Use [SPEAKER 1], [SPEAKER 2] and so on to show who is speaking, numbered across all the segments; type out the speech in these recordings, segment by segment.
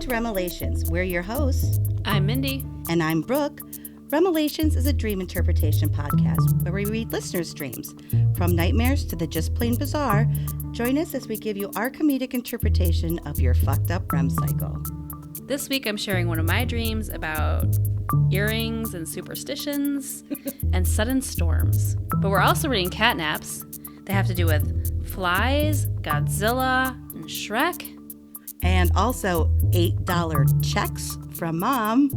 [SPEAKER 1] to Remelations. We're your hosts.
[SPEAKER 2] I'm Mindy.
[SPEAKER 1] And I'm Brooke. Remelations is a dream interpretation podcast where we read listeners' dreams. From nightmares to the just plain bizarre, join us as we give you our comedic interpretation of your fucked up REM cycle.
[SPEAKER 2] This week I'm sharing one of my dreams about earrings and superstitions and sudden storms. But we're also reading catnaps. They have to do with flies, Godzilla, and Shrek.
[SPEAKER 1] And also $8 checks from Mom,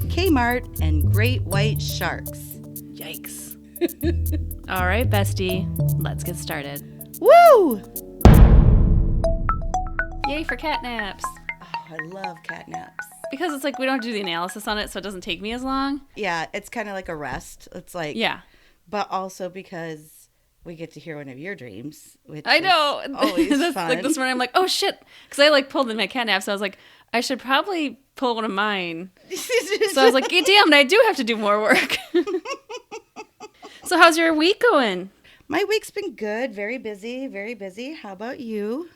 [SPEAKER 1] Kmart, and great white sharks.
[SPEAKER 2] Yikes. All right, bestie, let's get started.
[SPEAKER 1] Woo!
[SPEAKER 2] Yay for catnaps.
[SPEAKER 1] Oh, I love catnaps.
[SPEAKER 2] Because it's like we don't have to do the analysis on it, so it doesn't take me as long.
[SPEAKER 1] Yeah, it's kind of like a rest. It's like,
[SPEAKER 2] yeah.
[SPEAKER 1] But also because we get to hear one of your dreams, which
[SPEAKER 2] I know.
[SPEAKER 1] is always fun.
[SPEAKER 2] Like this morning, I'm like, oh shit, because I like pulled in my catnap, so I was like, I should probably pull one of mine. So I was like, hey, damn, I do have to do more work. So how's your week going?
[SPEAKER 1] My week's been good. Very busy, very busy. How about you?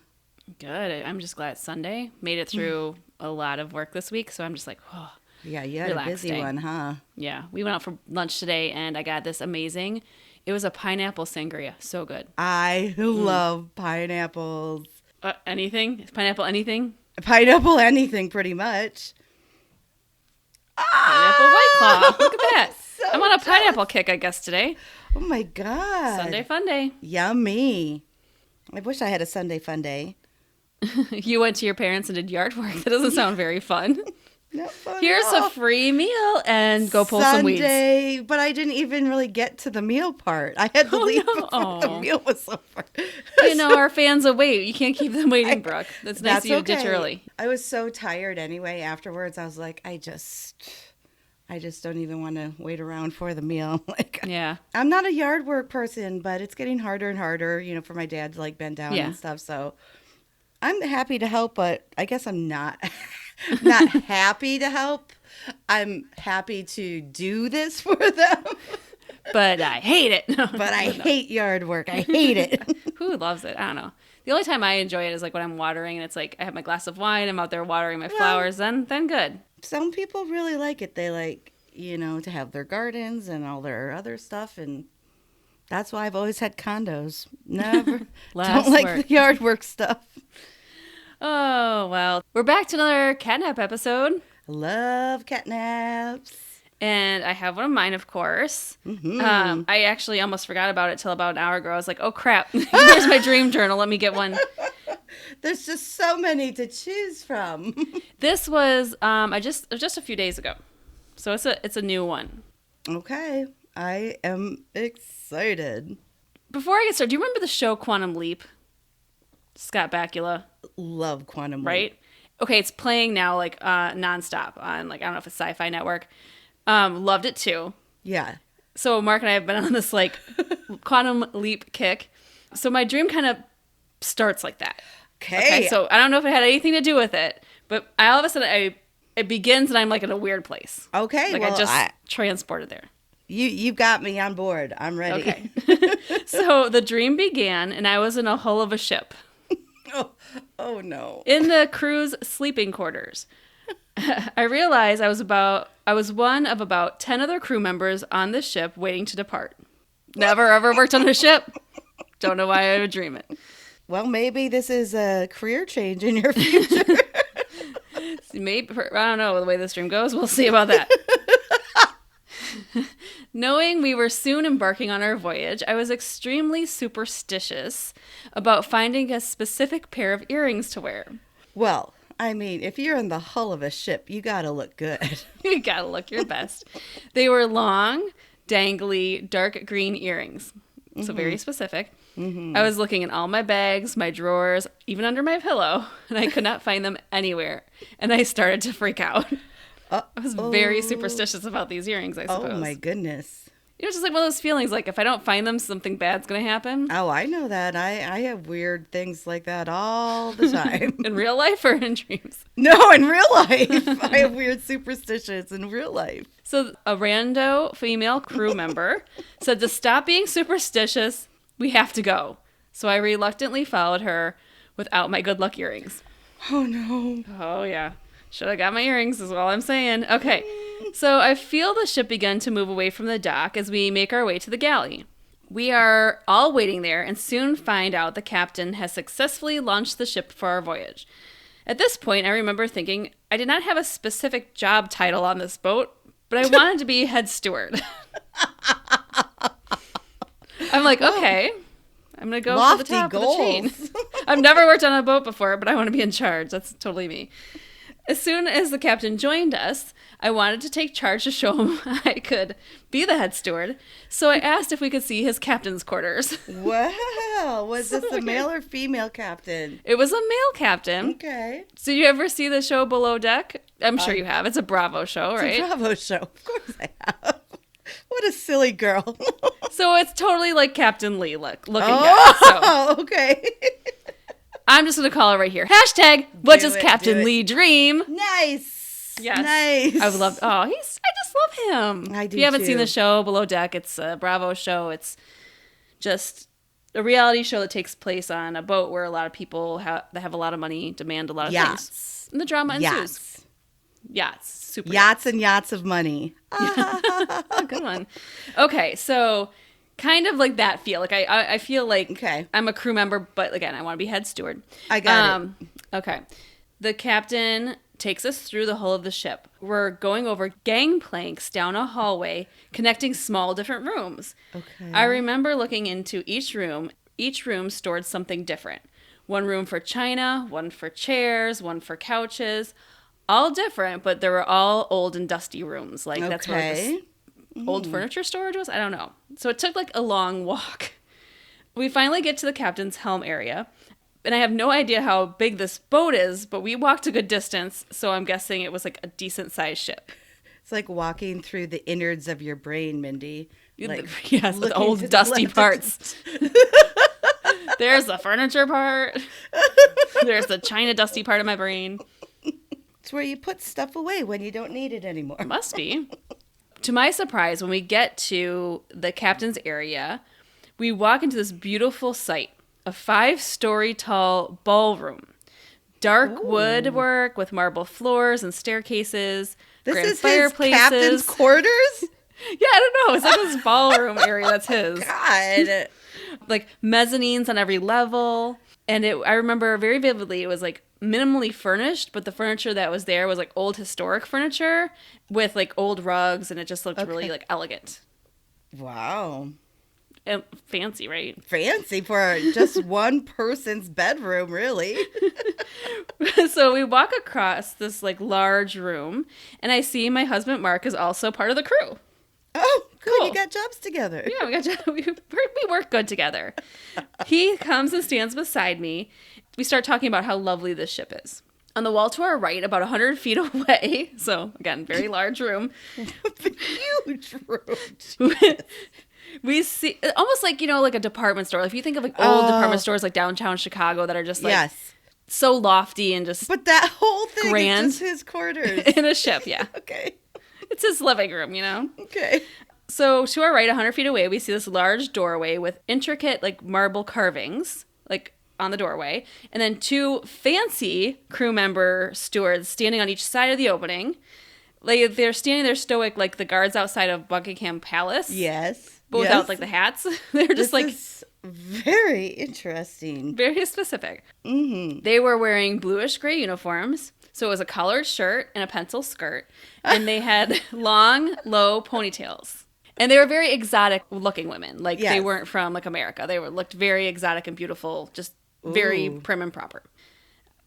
[SPEAKER 2] Good. I'm just glad it's Sunday. Made it through a lot of work this week, so I'm just like, oh.
[SPEAKER 1] Yeah, you had a busy one, huh?
[SPEAKER 2] Yeah. We went out for lunch today, and I got this amazing. It was a pineapple sangria. So good.
[SPEAKER 1] I love pineapples.
[SPEAKER 2] Anything? Pineapple anything?
[SPEAKER 1] Pineapple anything, pretty much.
[SPEAKER 2] Pineapple White Claw. Look at that.
[SPEAKER 1] So
[SPEAKER 2] I'm on a pineapple kick, I guess, today.
[SPEAKER 1] Oh, my God.
[SPEAKER 2] Sunday fun day.
[SPEAKER 1] Yummy. I wish I had a Sunday fun day.
[SPEAKER 2] You went to your parents and did yard work. That doesn't sound very fun.
[SPEAKER 1] Not fun.
[SPEAKER 2] Here's a free meal and go pull some weeds.
[SPEAKER 1] Sunday, but I didn't even really get to the meal part. I had to leave before the meal was over.
[SPEAKER 2] You know, our fans will wait. You can't keep them waiting, Brooke. That's nice of you to ditch early.
[SPEAKER 1] I was so tired anyway afterwards. I was like, I just don't even want to wait around for the meal. Like,
[SPEAKER 2] yeah.
[SPEAKER 1] I'm not a yard work person, but it's getting harder and harder, you know, for my dad to like bend down and stuff. So I'm happy to help, but I guess I'm not happy to help. I'm happy to do this for them.
[SPEAKER 2] But I hate it.
[SPEAKER 1] But I hate yard work. I hate it.
[SPEAKER 2] Who loves it? I don't know. The only time I enjoy it is like when I'm watering and it's like I have my glass of wine, I'm out there watering my flowers, then good.
[SPEAKER 1] Some people really like it. They like, you know, to have their gardens and all their other stuff, and that's why I've always had condos. Never don't like the yard work stuff.
[SPEAKER 2] Oh, well. We're back to another catnap episode.
[SPEAKER 1] Love catnaps.
[SPEAKER 2] And I have one of mine, of course.
[SPEAKER 1] Mm-hmm.
[SPEAKER 2] I actually almost forgot about it till about an hour ago. I was like, oh, crap. Here's my dream journal. Let me get one.
[SPEAKER 1] There's just so many to choose from.
[SPEAKER 2] This was just a few days ago. So it's a new one.
[SPEAKER 1] Okay. I am excited.
[SPEAKER 2] Before I get started, do you remember the show Quantum Leap? Scott Bakula.
[SPEAKER 1] Love Quantum Leap.
[SPEAKER 2] Right? Okay, it's playing now like nonstop on like I don't know if it's Sci-Fi Network. Loved it too.
[SPEAKER 1] Yeah.
[SPEAKER 2] So Mark and I have been on this like Quantum Leap kick. So my dream kind of starts like that. Okay. So I don't know if it had anything to do with it, but all of a sudden it begins and I'm like in a weird place.
[SPEAKER 1] Okay.
[SPEAKER 2] Like I transported there.
[SPEAKER 1] You got me on board. I'm ready.
[SPEAKER 2] Okay. So the dream began and I was in a hull of a ship.
[SPEAKER 1] Oh no.
[SPEAKER 2] In the crew's sleeping quarters. I realized I was one of about 10 other crew members on the ship waiting to depart. Never ever worked on a ship. Don't know why I would dream it.
[SPEAKER 1] Well, maybe this is a career change in your future.
[SPEAKER 2] Maybe, I don't know the way this dream goes. We'll see about that. Knowing we were soon embarking on our voyage, I was extremely superstitious about finding a specific pair of earrings to wear.
[SPEAKER 1] Well, I mean, if you're in the hull of a ship, you gotta look good.
[SPEAKER 2] You gotta look your best. They were long, dangly, dark green earrings. So very specific. Mm-hmm. I was looking in all my bags, my drawers, even under my pillow, and I could not find them anywhere. And I started to freak out. I was very superstitious about these earrings, I suppose.
[SPEAKER 1] Oh, my goodness.
[SPEAKER 2] You know, it's just like one of those feelings, like if I don't find them, something bad's going to happen.
[SPEAKER 1] Oh, I know that. I have weird things like that all the time.
[SPEAKER 2] In real life or in dreams?
[SPEAKER 1] No, in real life. I have weird superstitions in real life.
[SPEAKER 2] So a rando female crew member said to stop being superstitious, we have to go. So I reluctantly followed her without my good luck earrings.
[SPEAKER 1] Oh, no.
[SPEAKER 2] Oh, yeah. Should have got my earrings is all I'm saying. Okay. So I feel the ship begin to move away from the dock as we make our way to the galley. We are all waiting there and soon find out the captain has successfully launched the ship for our voyage. At this point, I remember thinking I did not have a specific job title on this boat, but I wanted to be head steward. I'm like, okay, I'm going to go for the top of the chain. I've never worked on a boat before, but I want to be in charge. That's totally me. As soon as the captain joined us, I wanted to take charge to show him I could be the head steward. So I asked if we could see his captain's quarters.
[SPEAKER 1] Wow. Was this a male or female captain?
[SPEAKER 2] It was a male captain.
[SPEAKER 1] Okay.
[SPEAKER 2] So you ever see the show Below Deck? I'm sure you have. It's a Bravo show, right?
[SPEAKER 1] It's a Bravo show. Of course I have. What a silly girl.
[SPEAKER 2] So it's totally like Captain Lee looking guy.
[SPEAKER 1] Oh, okay.
[SPEAKER 2] I'm just going to call it right here. Hashtag, what does Captain Lee dream?
[SPEAKER 1] Nice.
[SPEAKER 2] Yes.
[SPEAKER 1] Nice.
[SPEAKER 2] I would love, I just love him.
[SPEAKER 1] I do
[SPEAKER 2] If you haven't
[SPEAKER 1] too.
[SPEAKER 2] seen the show Below Deck, it's a Bravo show. It's just a reality show that takes place on a boat where a lot of people that have a lot of money demand a lot of things. And the drama ensues. Yachts. Super
[SPEAKER 1] yachts and yachts of money.
[SPEAKER 2] Good one. Okay, so kind of like that feel. Like I feel like I'm a crew member, but again, I want to be head steward.
[SPEAKER 1] I got it.
[SPEAKER 2] Okay. The captain takes us through the hull of the ship. We're going over gangplanks down a hallway, connecting small different rooms.
[SPEAKER 1] Okay.
[SPEAKER 2] I remember looking into each room. Each room stored something different. One room for china, one for chairs, one for couches. All different, but they were all old and dusty rooms. Like that's where this old furniture storage was. I don't know. So it took like a long walk. We finally get to the captain's helm area. And I have no idea how big this boat is, but we walked a good distance. So I'm guessing it was like a decent sized ship.
[SPEAKER 1] It's like walking through the innards of your brain, Mindy. Like
[SPEAKER 2] yes, the old dusty parts. There's the furniture part. There's the china dusty part of my brain.
[SPEAKER 1] It's where you put stuff away when you don't need it anymore.
[SPEAKER 2] Must be. To my surprise, when we get to the captain's area, we walk into this beautiful sight, a 5-story tall ballroom. Dark woodwork with marble floors and staircases, grand
[SPEAKER 1] is
[SPEAKER 2] fireplaces.
[SPEAKER 1] His captain's quarters?
[SPEAKER 2] Yeah, I don't know. It's like this ballroom area that's his.
[SPEAKER 1] God.
[SPEAKER 2] Like mezzanines on every level. And I remember very vividly, it was like minimally furnished, but the furniture that was there was like old historic furniture with like old rugs, and it just looked really like elegant.
[SPEAKER 1] Wow.
[SPEAKER 2] And fancy, right?
[SPEAKER 1] Fancy for just one person's bedroom, really.
[SPEAKER 2] So we walk across this like large room, and I see my husband Mark is also part of the crew.
[SPEAKER 1] Oh, good.
[SPEAKER 2] Cool.
[SPEAKER 1] You got jobs together.
[SPEAKER 2] Yeah, we work good together. He comes and stands beside me. We start talking about how lovely this ship is. On the wall to our right, about 100 feet away, so again, very large room.
[SPEAKER 1] Huge room.
[SPEAKER 2] We see, almost like, like a department store. Like if you think of like old department stores like downtown Chicago that are just like so lofty and just
[SPEAKER 1] But that whole thing
[SPEAKER 2] grand
[SPEAKER 1] is just his quarters.
[SPEAKER 2] in a ship, yeah.
[SPEAKER 1] Okay.
[SPEAKER 2] It's his living room,
[SPEAKER 1] Okay.
[SPEAKER 2] So to our right, 100 feet away, we see this large doorway with intricate like marble carvings, like on the doorway, and then 2 fancy crew member stewards standing on each side of the opening. Like they're standing there stoic, like the guards outside of Buckingham Palace.
[SPEAKER 1] Yes.
[SPEAKER 2] But without like the hats. They're just
[SPEAKER 1] is very interesting.
[SPEAKER 2] Very specific.
[SPEAKER 1] Mm-hmm.
[SPEAKER 2] They were wearing bluish gray uniforms. So it was a collared shirt and a pencil skirt. And they had long, low ponytails. And they were very exotic looking women. Like they weren't from like America. They looked very exotic and beautiful, just very prim and proper.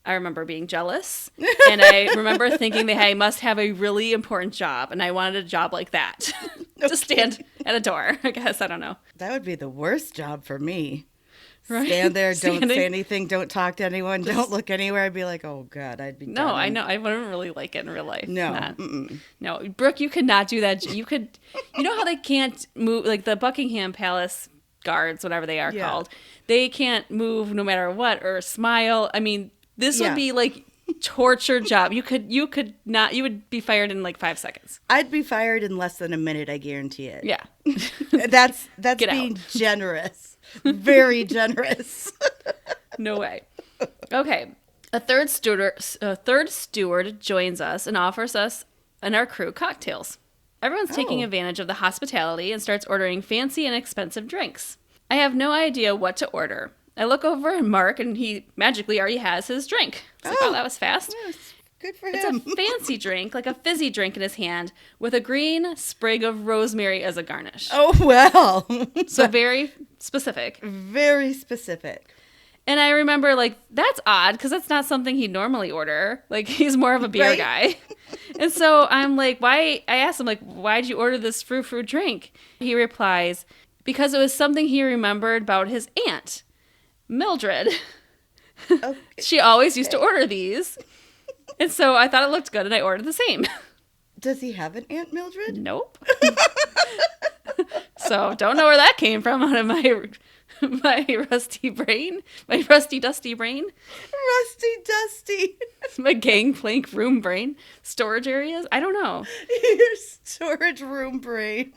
[SPEAKER 2] I remember being jealous. And I remember thinking they must have a really important job. And I wanted a job like that. To stand at a door, I guess. I don't know.
[SPEAKER 1] That would be the worst job for me.
[SPEAKER 2] Right?
[SPEAKER 1] Stand there, don't say anything, don't talk to anyone, don't look anywhere. I'd be like, oh, God, I'd be done.
[SPEAKER 2] I know. I wouldn't really like it in real life.
[SPEAKER 1] No.
[SPEAKER 2] No. Brooke, you could not do that. You know how they can't move, like the Buckingham Palace guards, whatever they are called, they can't move no matter what or smile. I mean, this would be like torture job. You could not, you would be fired in like 5 seconds.
[SPEAKER 1] I'd be fired in less than a minute, I guarantee it.
[SPEAKER 2] Yeah.
[SPEAKER 1] That's being generous. Very generous.
[SPEAKER 2] No way. Okay. A third steward joins us and offers us and our crew cocktails. Everyone's taking advantage of the hospitality and starts ordering fancy and expensive drinks. I have no idea what to order. I look over at Mark, and he magically already has his drink. It's like, oh, that was fast.
[SPEAKER 1] Yes. Good for him.
[SPEAKER 2] It's a fancy drink, like a fizzy drink in his hand, with a green sprig of rosemary as a garnish.
[SPEAKER 1] Oh, well.
[SPEAKER 2] So very specific.
[SPEAKER 1] Very specific.
[SPEAKER 2] And I remember, like, that's odd, because that's not something he'd normally order. Like, he's more of a beer guy. And so I'm like, why? I asked him, like, why'd you order this frou-frou drink? He replies, because it was something he remembered about his aunt, Mildred. Okay. She always used to order these. And so I thought it looked good, and I ordered the same.
[SPEAKER 1] Does he have an Aunt Mildred?
[SPEAKER 2] Nope. So don't know where that came from out of my rusty brain. My rusty, dusty brain.
[SPEAKER 1] Rusty, dusty.
[SPEAKER 2] My gangplank room brain. Storage areas? I don't know.
[SPEAKER 1] Your storage room brain.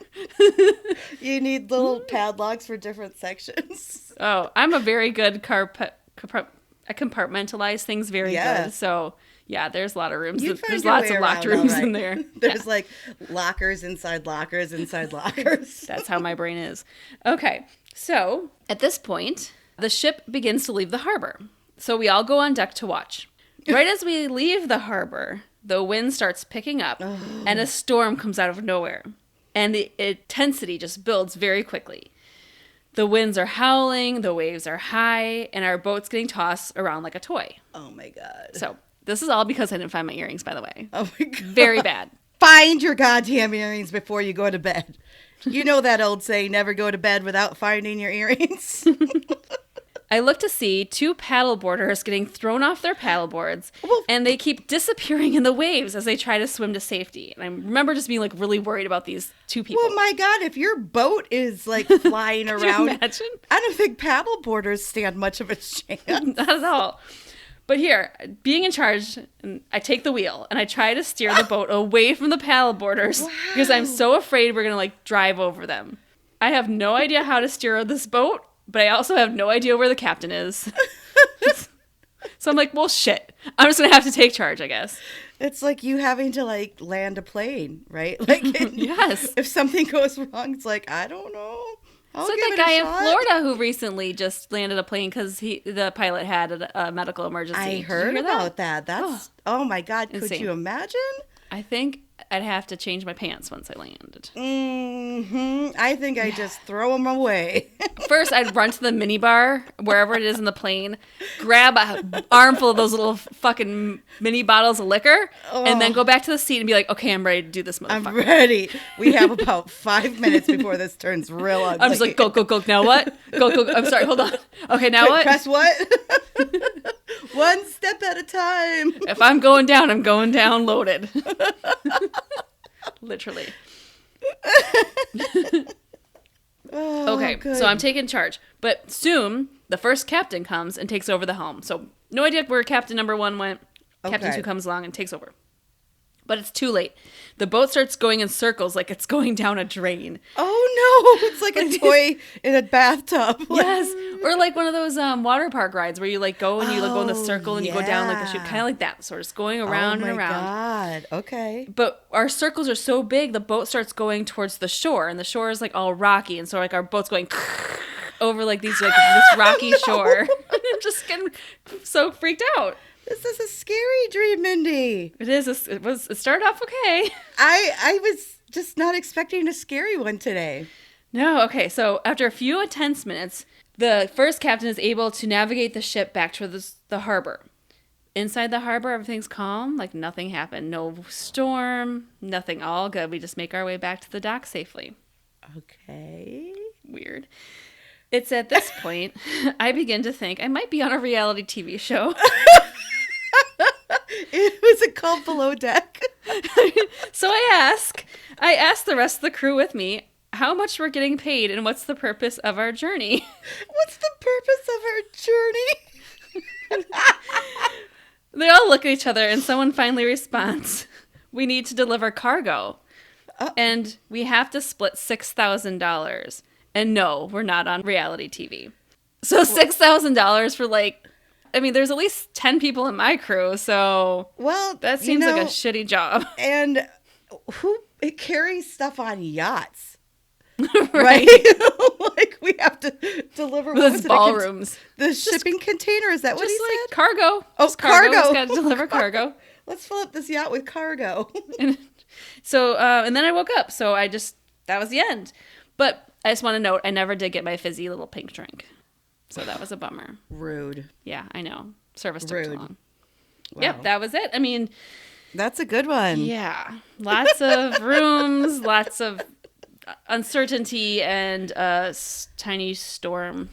[SPEAKER 1] You need little padlocks for different sections.
[SPEAKER 2] Oh, I'm a very good I compartmentalize things very good. So, yeah, there's a lot of rooms. There's lots of locked rooms in there.
[SPEAKER 1] There's like lockers inside lockers inside lockers.
[SPEAKER 2] That's how my brain is. Okay. So, at this point, the ship begins to leave the harbor. So we all go on deck to watch. Right as we leave the harbor, the wind starts picking up and a storm comes out of nowhere. And the intensity just builds very quickly. The winds are howling, the waves are high, and our boat's getting tossed around like a toy.
[SPEAKER 1] Oh my God.
[SPEAKER 2] So this is all because I didn't find my earrings, by the way.
[SPEAKER 1] Oh my God.
[SPEAKER 2] Very bad.
[SPEAKER 1] Find your goddamn earrings before you go to bed. You know that old saying, never go to bed without finding your earrings?
[SPEAKER 2] I look to see two paddleboarders getting thrown off their paddleboards, and they keep disappearing in the waves as they try to swim to safety. And I remember just being like really worried about these two people.
[SPEAKER 1] Well, my God, if your boat is like flying around,
[SPEAKER 2] Can you imagine?
[SPEAKER 1] I don't think paddleboarders stand much of a chance.
[SPEAKER 2] Not at all. But here, being in charge, I take the wheel and I try to steer the boat away from the paddleboarders because I'm so afraid we're going to like drive over them. I have no idea how to steer this boat, but I also have no idea where the captain is. So I'm like, well, shit. I'm just going to have to take charge, I guess.
[SPEAKER 1] It's like you having to like land a plane, right? Like,
[SPEAKER 2] yes.
[SPEAKER 1] If something goes wrong, it's like, I don't know.
[SPEAKER 2] It's like that guy in Florida who recently just landed a plane because the pilot had a medical emergency.
[SPEAKER 1] I heard about that. That's oh my God! Insane. Could you imagine?
[SPEAKER 2] I think I'd have to change my pants once I landed.
[SPEAKER 1] I think I just throw them away.
[SPEAKER 2] First, I'd run to the mini bar, wherever it is in the plane, grab an armful of those little fucking mini bottles of liquor, and then go back to the seat and be like, okay, I'm ready to do this, motherfucker.
[SPEAKER 1] I'm ready. We have about 5 minutes before this turns real ugly.
[SPEAKER 2] I'm just like, go. Now what? Go. I'm sorry, hold on. Okay, now what?
[SPEAKER 1] Press what? One step at a time.
[SPEAKER 2] If I'm going down, I'm going down loaded. Literally. Okay,
[SPEAKER 1] good.
[SPEAKER 2] so I'm taking charge. But soon, the first captain comes and takes over the helm. So no idea where captain number 1 went. Captain 2 comes along and takes over. But it's too late. The boat starts going in circles like it's going down a drain.
[SPEAKER 1] Oh, no. It's like a toy in a bathtub.
[SPEAKER 2] Yes. Or like one of those water park rides where you like go and you go in the circle and you go down like the chute. Kind of like that. So it's going around and around.
[SPEAKER 1] Oh, my God. Okay.
[SPEAKER 2] But our circles are so big, the boat starts going towards the shore. And the shore is like all rocky. And so like our boat's going over like these like this rocky shore. I'm just getting so freaked out.
[SPEAKER 1] This is a scary dream, Mindy.
[SPEAKER 2] It is. It started off okay.
[SPEAKER 1] I was just not expecting a scary one today.
[SPEAKER 2] No. Okay. So after a few intense minutes, the first captain is able to navigate the ship back to the harbor. Inside the harbor, everything's calm. Like nothing happened. No storm. Nothing. All good. We just make our way back to the dock safely.
[SPEAKER 1] Okay.
[SPEAKER 2] Weird. It's at this point I begin to think I might be on a reality TV show.
[SPEAKER 1] Was it called Below Deck?
[SPEAKER 2] So I asked the rest of the crew with me how much we're getting paid and what's the purpose of our journey.
[SPEAKER 1] What's the purpose of our journey?
[SPEAKER 2] They all look at each other and someone finally responds, we need to deliver cargo. And we have to split $6,000. And no, we're not on reality TV. So $6,000 for like I mean, there's at least 10 people in my crew, so that seems like a shitty job.
[SPEAKER 1] And who carries stuff on yachts?
[SPEAKER 2] Right?
[SPEAKER 1] Like we have to deliver
[SPEAKER 2] those ballrooms.
[SPEAKER 1] The shipping container, is that what he said?
[SPEAKER 2] Cargo.
[SPEAKER 1] Oh, cargo.
[SPEAKER 2] He's got to deliver cargo.
[SPEAKER 1] Let's fill up this yacht with cargo.
[SPEAKER 2] And then I woke up, so that was the end. But I just want to note, I never did get my fizzy little pink drink. So that was a bummer.
[SPEAKER 1] Rude.
[SPEAKER 2] Yeah, I know. Service took too long.
[SPEAKER 1] Wow.
[SPEAKER 2] Yep, that was it. I mean,
[SPEAKER 1] that's a good one.
[SPEAKER 2] Yeah. Lots of rooms, lots of uncertainty, and a tiny storm.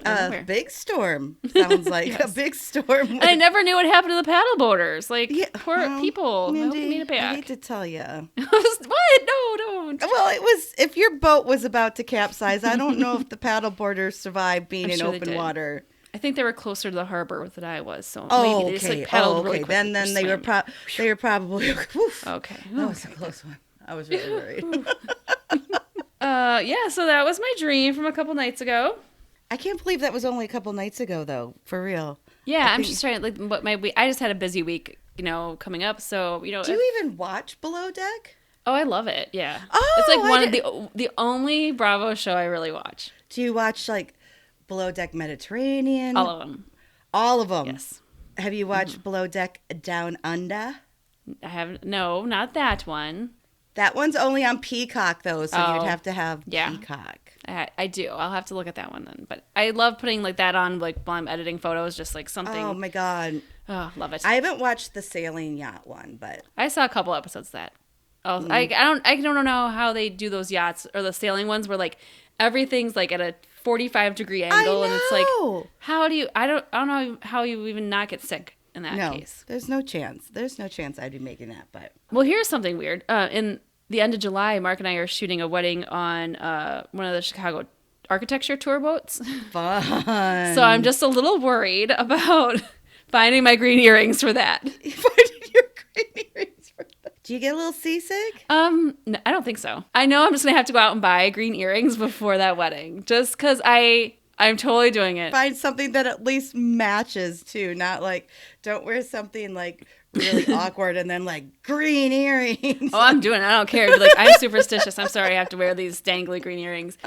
[SPEAKER 1] A big storm. Sounds like
[SPEAKER 2] yes.
[SPEAKER 1] A big storm.
[SPEAKER 2] I never knew what happened to the paddle boarders. Like, poor people.
[SPEAKER 1] Mindy,
[SPEAKER 2] I made it back.
[SPEAKER 1] I hate to tell you.
[SPEAKER 2] What? No, don't.
[SPEAKER 1] Well, if your boat was about to capsize, I don't know if the paddle boarders survived being in open water.
[SPEAKER 2] I think they were closer to the harbor than I was, so
[SPEAKER 1] maybe
[SPEAKER 2] they just like paddled really quick.
[SPEAKER 1] Then they were probably
[SPEAKER 2] okay.
[SPEAKER 1] That was a close one. I was really worried.
[SPEAKER 2] Yeah, so that was my dream from a couple nights ago.
[SPEAKER 1] I can't believe that was only a couple nights ago, though. For real.
[SPEAKER 2] Yeah, I'm just trying to I just had a busy week, coming up. So
[SPEAKER 1] Do you even watch Below Deck?
[SPEAKER 2] Oh, I love it. Yeah.
[SPEAKER 1] Oh,
[SPEAKER 2] it's like one of the only Bravo show I really watch.
[SPEAKER 1] Do you watch like Below Deck Mediterranean?
[SPEAKER 2] All of them.
[SPEAKER 1] All of them.
[SPEAKER 2] Yes.
[SPEAKER 1] Have you watched Below Deck Down Under?
[SPEAKER 2] I haven't. No, not that one.
[SPEAKER 1] That one's only on Peacock, though, so you'd have to have Peacock.
[SPEAKER 2] I do. I'll have to look at that one then. But I love putting like that on like while I'm editing photos, just like something.
[SPEAKER 1] Oh my god.
[SPEAKER 2] Oh, love it.
[SPEAKER 1] I haven't watched the sailing yacht one, but
[SPEAKER 2] I saw a couple episodes of that. Oh, I don't know how they do those yachts or the sailing ones where like everything's like at a 45-degree angle, and it's like how do you? I don't know how you even not get sick in that case.
[SPEAKER 1] There's no chance. There's no chance I'd be making that. But
[SPEAKER 2] well, here's something weird. In the end of July, Mark and I are shooting a wedding on one of the Chicago architecture tour boats.
[SPEAKER 1] Fun.
[SPEAKER 2] So I'm just a little worried about finding my green earrings for that.
[SPEAKER 1] Finding your green earrings for that. Do you get a little seasick?
[SPEAKER 2] No, I don't think so. I know I'm just gonna have to go out and buy green earrings before that wedding, just because I'm totally doing it.
[SPEAKER 1] Find something that at least matches too, not like don't wear something like really awkward and then like green earrings.
[SPEAKER 2] Oh, I'm doing it. I don't care. Like, I'm superstitious. I'm sorry I have to wear these dangly green earrings.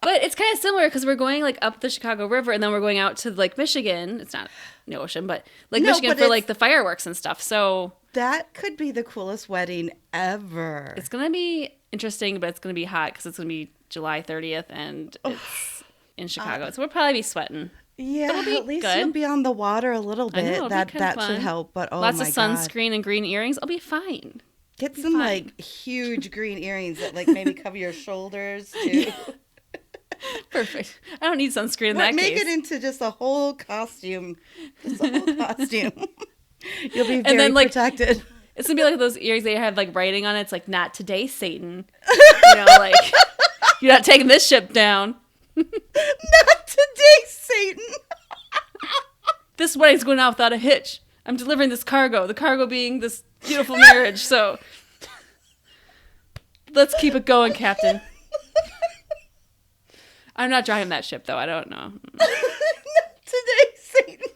[SPEAKER 2] But it's kind of similar because we're going like up the Chicago River and then we're going out to Lake Michigan. It's not the ocean, but Lake Michigan for like the fireworks and stuff. So
[SPEAKER 1] that could be the coolest wedding ever.
[SPEAKER 2] It's going to be interesting, but it's going to be hot because it's going to be July 30th and it's in Chicago. So we'll probably be sweating.
[SPEAKER 1] Yeah, at least you'll be on the water a little bit.
[SPEAKER 2] I know,
[SPEAKER 1] that should help. But
[SPEAKER 2] lots of sunscreen and green earrings. I'll be fine.
[SPEAKER 1] Get some like huge green earrings that like maybe cover your shoulders too.
[SPEAKER 2] Perfect. I don't need sunscreen in that
[SPEAKER 1] case. Make it into just a whole costume. Just a whole costume. You'll be very protected.
[SPEAKER 2] It's gonna be like those earrings that have like writing on it. It's like, not today, Satan. Like you're not taking this ship down.
[SPEAKER 1] Not today, Satan.
[SPEAKER 2] This wedding's going out without a hitch. I'm delivering this cargo. The cargo being this beautiful marriage. So let's keep it going, Captain. I'm not driving that ship, though. I don't know.
[SPEAKER 1] Not today, Satan.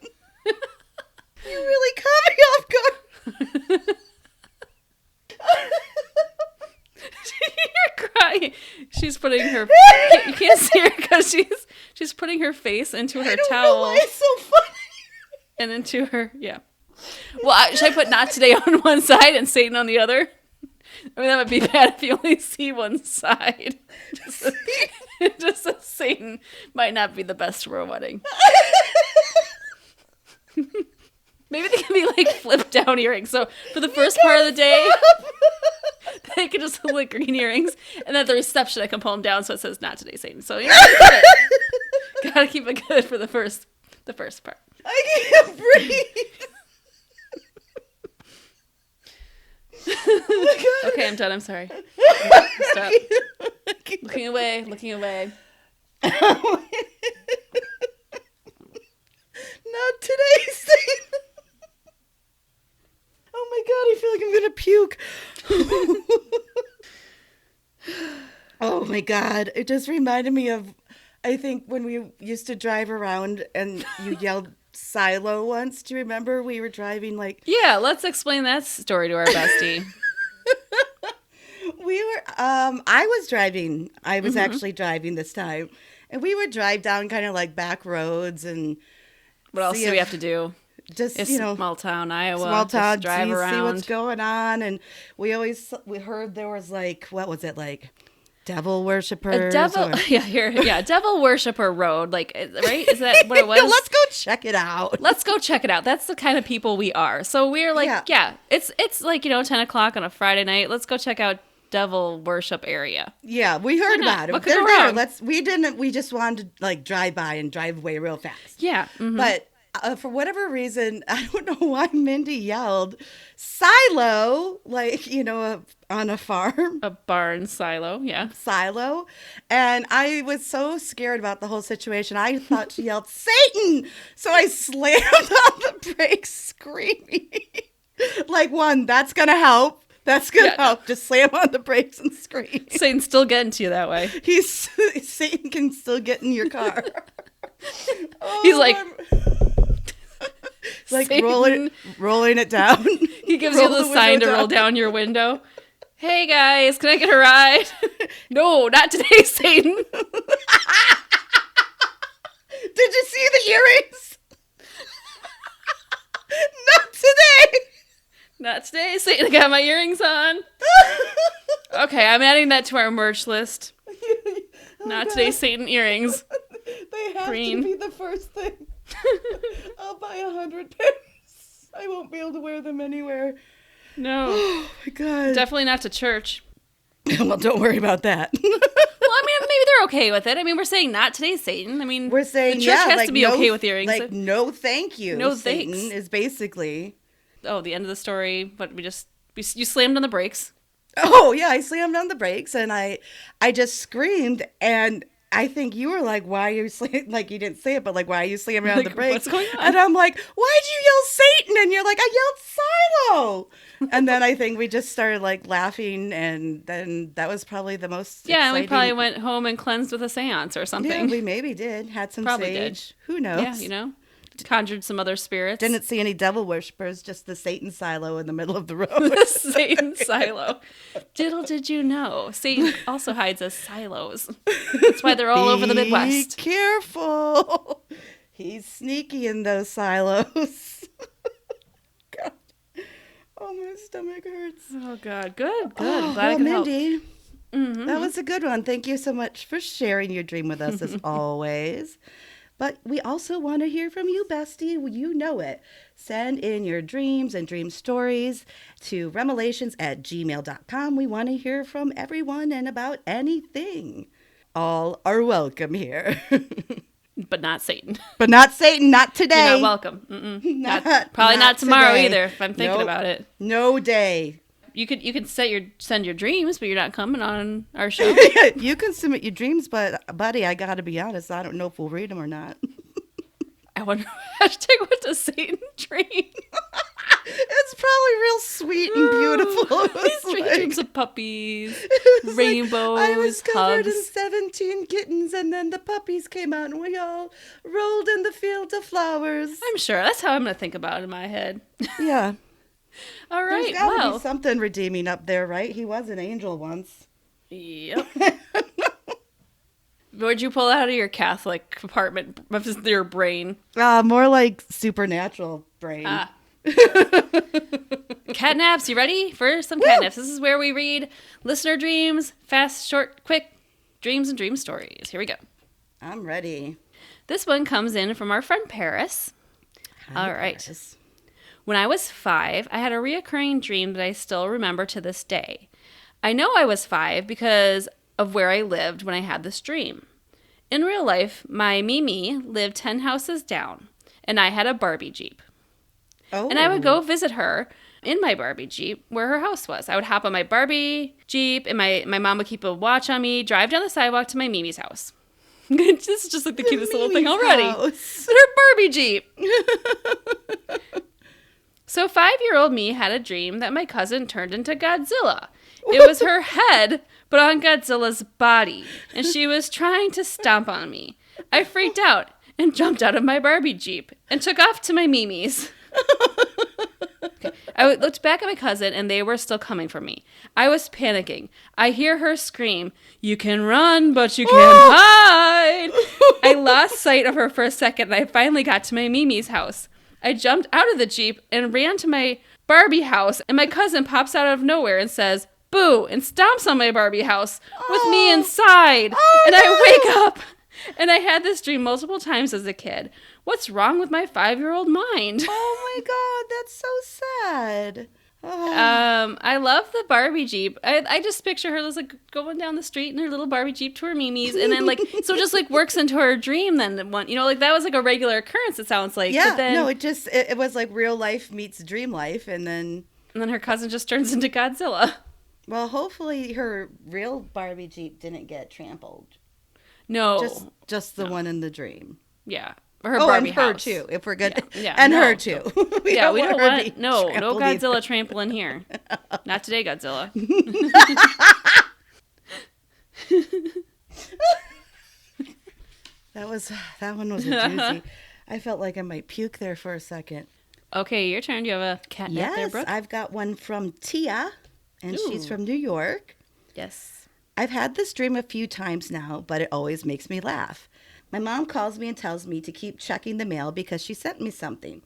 [SPEAKER 1] You really caught me off guard.
[SPEAKER 2] You're crying. She's putting her. You can't see her because she's putting her face into her towel. I don't know
[SPEAKER 1] why it's so funny.
[SPEAKER 2] And into her, yeah. Well, should I put not today on one side and Satan on the other? I mean, that would be bad if you only see one side. Just a Satan might not be the best for a wedding. Maybe they can be like flip down earrings. So for the first part of the day, they can just hold like green earrings, and then at the reception I can pull them down so it says "Not today, Satan." So gotta keep it good for the first part.
[SPEAKER 1] I can't breathe. Oh
[SPEAKER 2] okay, I'm done. I'm sorry. Stop. Looking away.
[SPEAKER 1] Not today, Satan. Oh my god, I feel like I'm gonna puke. Oh my god, it just reminded me of, I think when we used to drive around and you yelled silo once. Do you remember we were driving like...
[SPEAKER 2] Yeah, let's explain that story to our bestie.
[SPEAKER 1] We were, I was driving. I was actually driving this time. And we would drive down kind of like back roads and...
[SPEAKER 2] What else do we have to do?
[SPEAKER 1] Just,
[SPEAKER 2] it's small town Iowa.
[SPEAKER 1] Small town,
[SPEAKER 2] just drive around.
[SPEAKER 1] See what's going on. And we heard there was like, what was it, like devil worshippers?
[SPEAKER 2] Devil worshiper road. Like, right? Is that what it was?
[SPEAKER 1] No, let's go check it out.
[SPEAKER 2] Let's go check it out. That's the kind of people we are. So we're like, it's like, 10 o'clock on a Friday night. Let's go check out devil worship area.
[SPEAKER 1] Yeah, we heard about it.
[SPEAKER 2] What could go wrong?
[SPEAKER 1] We just wanted to like drive by and drive away real fast.
[SPEAKER 2] Yeah. Mm-hmm.
[SPEAKER 1] But for whatever reason, I don't know why Mindy yelled silo, like, on a farm.
[SPEAKER 2] A barn silo, yeah.
[SPEAKER 1] Silo. And I was so scared about the whole situation. I thought she yelled, Satan! So I slammed on the brakes screaming. Like, that's going to help. That's going to help. Just slam on the brakes and scream.
[SPEAKER 2] Satan's still getting to you that way.
[SPEAKER 1] Satan can still get in your car.
[SPEAKER 2] He's like...
[SPEAKER 1] like rolling it down.
[SPEAKER 2] He gives you the sign to roll down your window. Hey guys, can I get a ride? No, not today, Satan.
[SPEAKER 1] Did you see the earrings? Not today.
[SPEAKER 2] Not today, Satan. I got my earrings on. Okay, I'm adding that to our merch list. Not today, Satan earrings.
[SPEAKER 1] They have to be the first thing. I'll buy 100 pairs. I won't be able to wear them anywhere.
[SPEAKER 2] No.
[SPEAKER 1] Oh my God.
[SPEAKER 2] Definitely not to church.
[SPEAKER 1] Well, don't worry about that.
[SPEAKER 2] Well, I mean, maybe they're okay with it. I mean, we're saying not today, Satan. I mean,
[SPEAKER 1] we're saying
[SPEAKER 2] the church has to be okay with earrings.
[SPEAKER 1] Like, no thank you.
[SPEAKER 2] No
[SPEAKER 1] Satan
[SPEAKER 2] thanks.
[SPEAKER 1] Is basically.
[SPEAKER 2] Oh, the end of the story. But you slammed on the brakes.
[SPEAKER 1] Oh, yeah, I slammed on the brakes and I just screamed, and I think you were like, why are you slamming, like you didn't say it, but like, why are you slamming on the brakes?
[SPEAKER 2] What's going on?
[SPEAKER 1] And I'm like, why'd you yell Satan? And you're like, I yelled Silo. And then I think we just started like laughing, and then that was probably the most
[SPEAKER 2] exciting.
[SPEAKER 1] And
[SPEAKER 2] we probably went home and cleansed with a seance or something.
[SPEAKER 1] Yeah, we maybe did. Had some
[SPEAKER 2] probably
[SPEAKER 1] sage.
[SPEAKER 2] Did.
[SPEAKER 1] Who knows?
[SPEAKER 2] Yeah, conjured some other spirits.
[SPEAKER 1] Didn't see any devil worshippers, just the Satan silo in the middle of the road.
[SPEAKER 2] The Satan silo. Little did you know, Satan also hides as silos. That's why they're all over the Midwest.
[SPEAKER 1] Be careful. He's sneaky in those silos. God. Oh, my stomach hurts.
[SPEAKER 2] Oh, God. Good. Glad I could
[SPEAKER 1] Mindy,
[SPEAKER 2] help. Mm-hmm.
[SPEAKER 1] That was a good one. Thank you so much for sharing your dream with us as always. But we also want to hear from you, bestie. You know it. Send in your dreams and dream stories to remelations@gmail.com. We want to hear from everyone and about anything. All are welcome here.
[SPEAKER 2] But not Satan.
[SPEAKER 1] But not Satan. Not today.
[SPEAKER 2] You're not welcome. Probably not tomorrow
[SPEAKER 1] today.
[SPEAKER 2] either, if I'm thinking about it.
[SPEAKER 1] No day.
[SPEAKER 2] You can send your dreams, but you're not coming on our show.
[SPEAKER 1] You can submit your dreams, but buddy, I gotta be honest, I don't know if we'll read them or not.
[SPEAKER 2] I wonder hashtag what does Satan dream?
[SPEAKER 1] It's probably real sweet and beautiful.
[SPEAKER 2] He's dreams of puppies, rainbows,
[SPEAKER 1] I was covered
[SPEAKER 2] hugs.
[SPEAKER 1] in 17 kittens, and then the puppies came out, and we all rolled in the field of flowers.
[SPEAKER 2] I'm sure that's how I'm gonna think about it in my head.
[SPEAKER 1] Yeah.
[SPEAKER 2] All right.
[SPEAKER 1] There's gotta be something redeeming up there, right? He was an angel once.
[SPEAKER 2] Yep. Where'd you pull out of your Catholic compartment of your brain?
[SPEAKER 1] More like supernatural brain.
[SPEAKER 2] Catnaps, you ready for some catnaps? This is where we read listener dreams, fast, short, quick dreams and dream stories. Here we go.
[SPEAKER 1] I'm ready.
[SPEAKER 2] This one comes in from our friend Paris.
[SPEAKER 1] Hi,
[SPEAKER 2] all right.
[SPEAKER 1] Paris.
[SPEAKER 2] When I was 5, I had a reoccurring dream that I still remember to this day. I know I was 5 because of where I lived when I had this dream. In real life, my Mimi lived 10 houses down, and I had a Barbie Jeep.
[SPEAKER 1] Oh.
[SPEAKER 2] And I would go visit her in my Barbie Jeep where her house was. I would hop on my Barbie Jeep, and my mom would keep a watch on me, drive down the sidewalk to my Mimi's house. This is just like the cutest little thing already. It's her Barbie Jeep. So 5-year-old me had a dream that my cousin turned into Godzilla. It was her head, but on Godzilla's body, and she was trying to stomp on me. I freaked out, and jumped out of my Barbie Jeep and took off to my Mimi's. Okay. I looked back at my cousin, and they were still coming for me. I was panicking. I hear her scream, "You can run, but you can't hide." I lost sight of her for a second, and I finally got to my Mimi's house. I jumped out of the Jeep and ran to my Barbie house, and my cousin pops out of nowhere and says, "Boo," and stomps on my Barbie house with me inside. And I wake up, and I had this dream multiple times as a kid. What's wrong with my 5-year-old mind?
[SPEAKER 1] Oh my God, that's so sad.
[SPEAKER 2] I love the Barbie Jeep. I just picture her just like going down the street in her little Barbie Jeep to her Mimi's, and then like so it just like works into her dream. Then one, like that was like a regular occurrence. It sounds like.
[SPEAKER 1] Yeah,
[SPEAKER 2] but then,
[SPEAKER 1] no, it was like real life meets dream life, and then
[SPEAKER 2] her cousin just turns into Godzilla.
[SPEAKER 1] Well, hopefully her real Barbie Jeep didn't get trampled.
[SPEAKER 2] No,
[SPEAKER 1] just the one in the dream.
[SPEAKER 2] Yeah. Her Barbie
[SPEAKER 1] and her
[SPEAKER 2] house.
[SPEAKER 1] too, if we're good.
[SPEAKER 2] Yeah.
[SPEAKER 1] And
[SPEAKER 2] no,
[SPEAKER 1] her too.
[SPEAKER 2] we don't want no Godzilla
[SPEAKER 1] either.
[SPEAKER 2] trampling here. Not today, Godzilla.
[SPEAKER 1] That one was a doozy. I felt like I might puke there for a second.
[SPEAKER 2] Okay, your turn. Do you have a catnip there,
[SPEAKER 1] Yes,
[SPEAKER 2] Brooke?
[SPEAKER 1] I've got one from Tia, and she's from New York.
[SPEAKER 2] Yes.
[SPEAKER 1] I've had this dream a few times now, but it always makes me laugh. My mom calls me and tells me to keep checking the mail because she sent me something.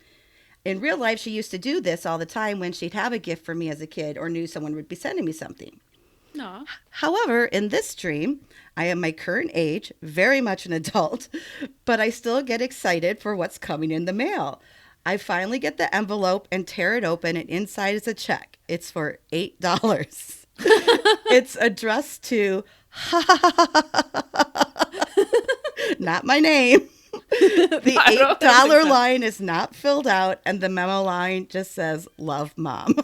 [SPEAKER 1] In real life, she used to do this all the time when she'd have a gift for me as a kid or knew someone would be sending me something.
[SPEAKER 2] No.
[SPEAKER 1] However, in this dream, I am my current age, very much an adult, but I still get excited for what's coming in the mail. I finally get the envelope and tear it open, and inside is a check. It's for $8. It's addressed to not my name. The $8 line is not filled out, and the memo line just says, "Love, Mom."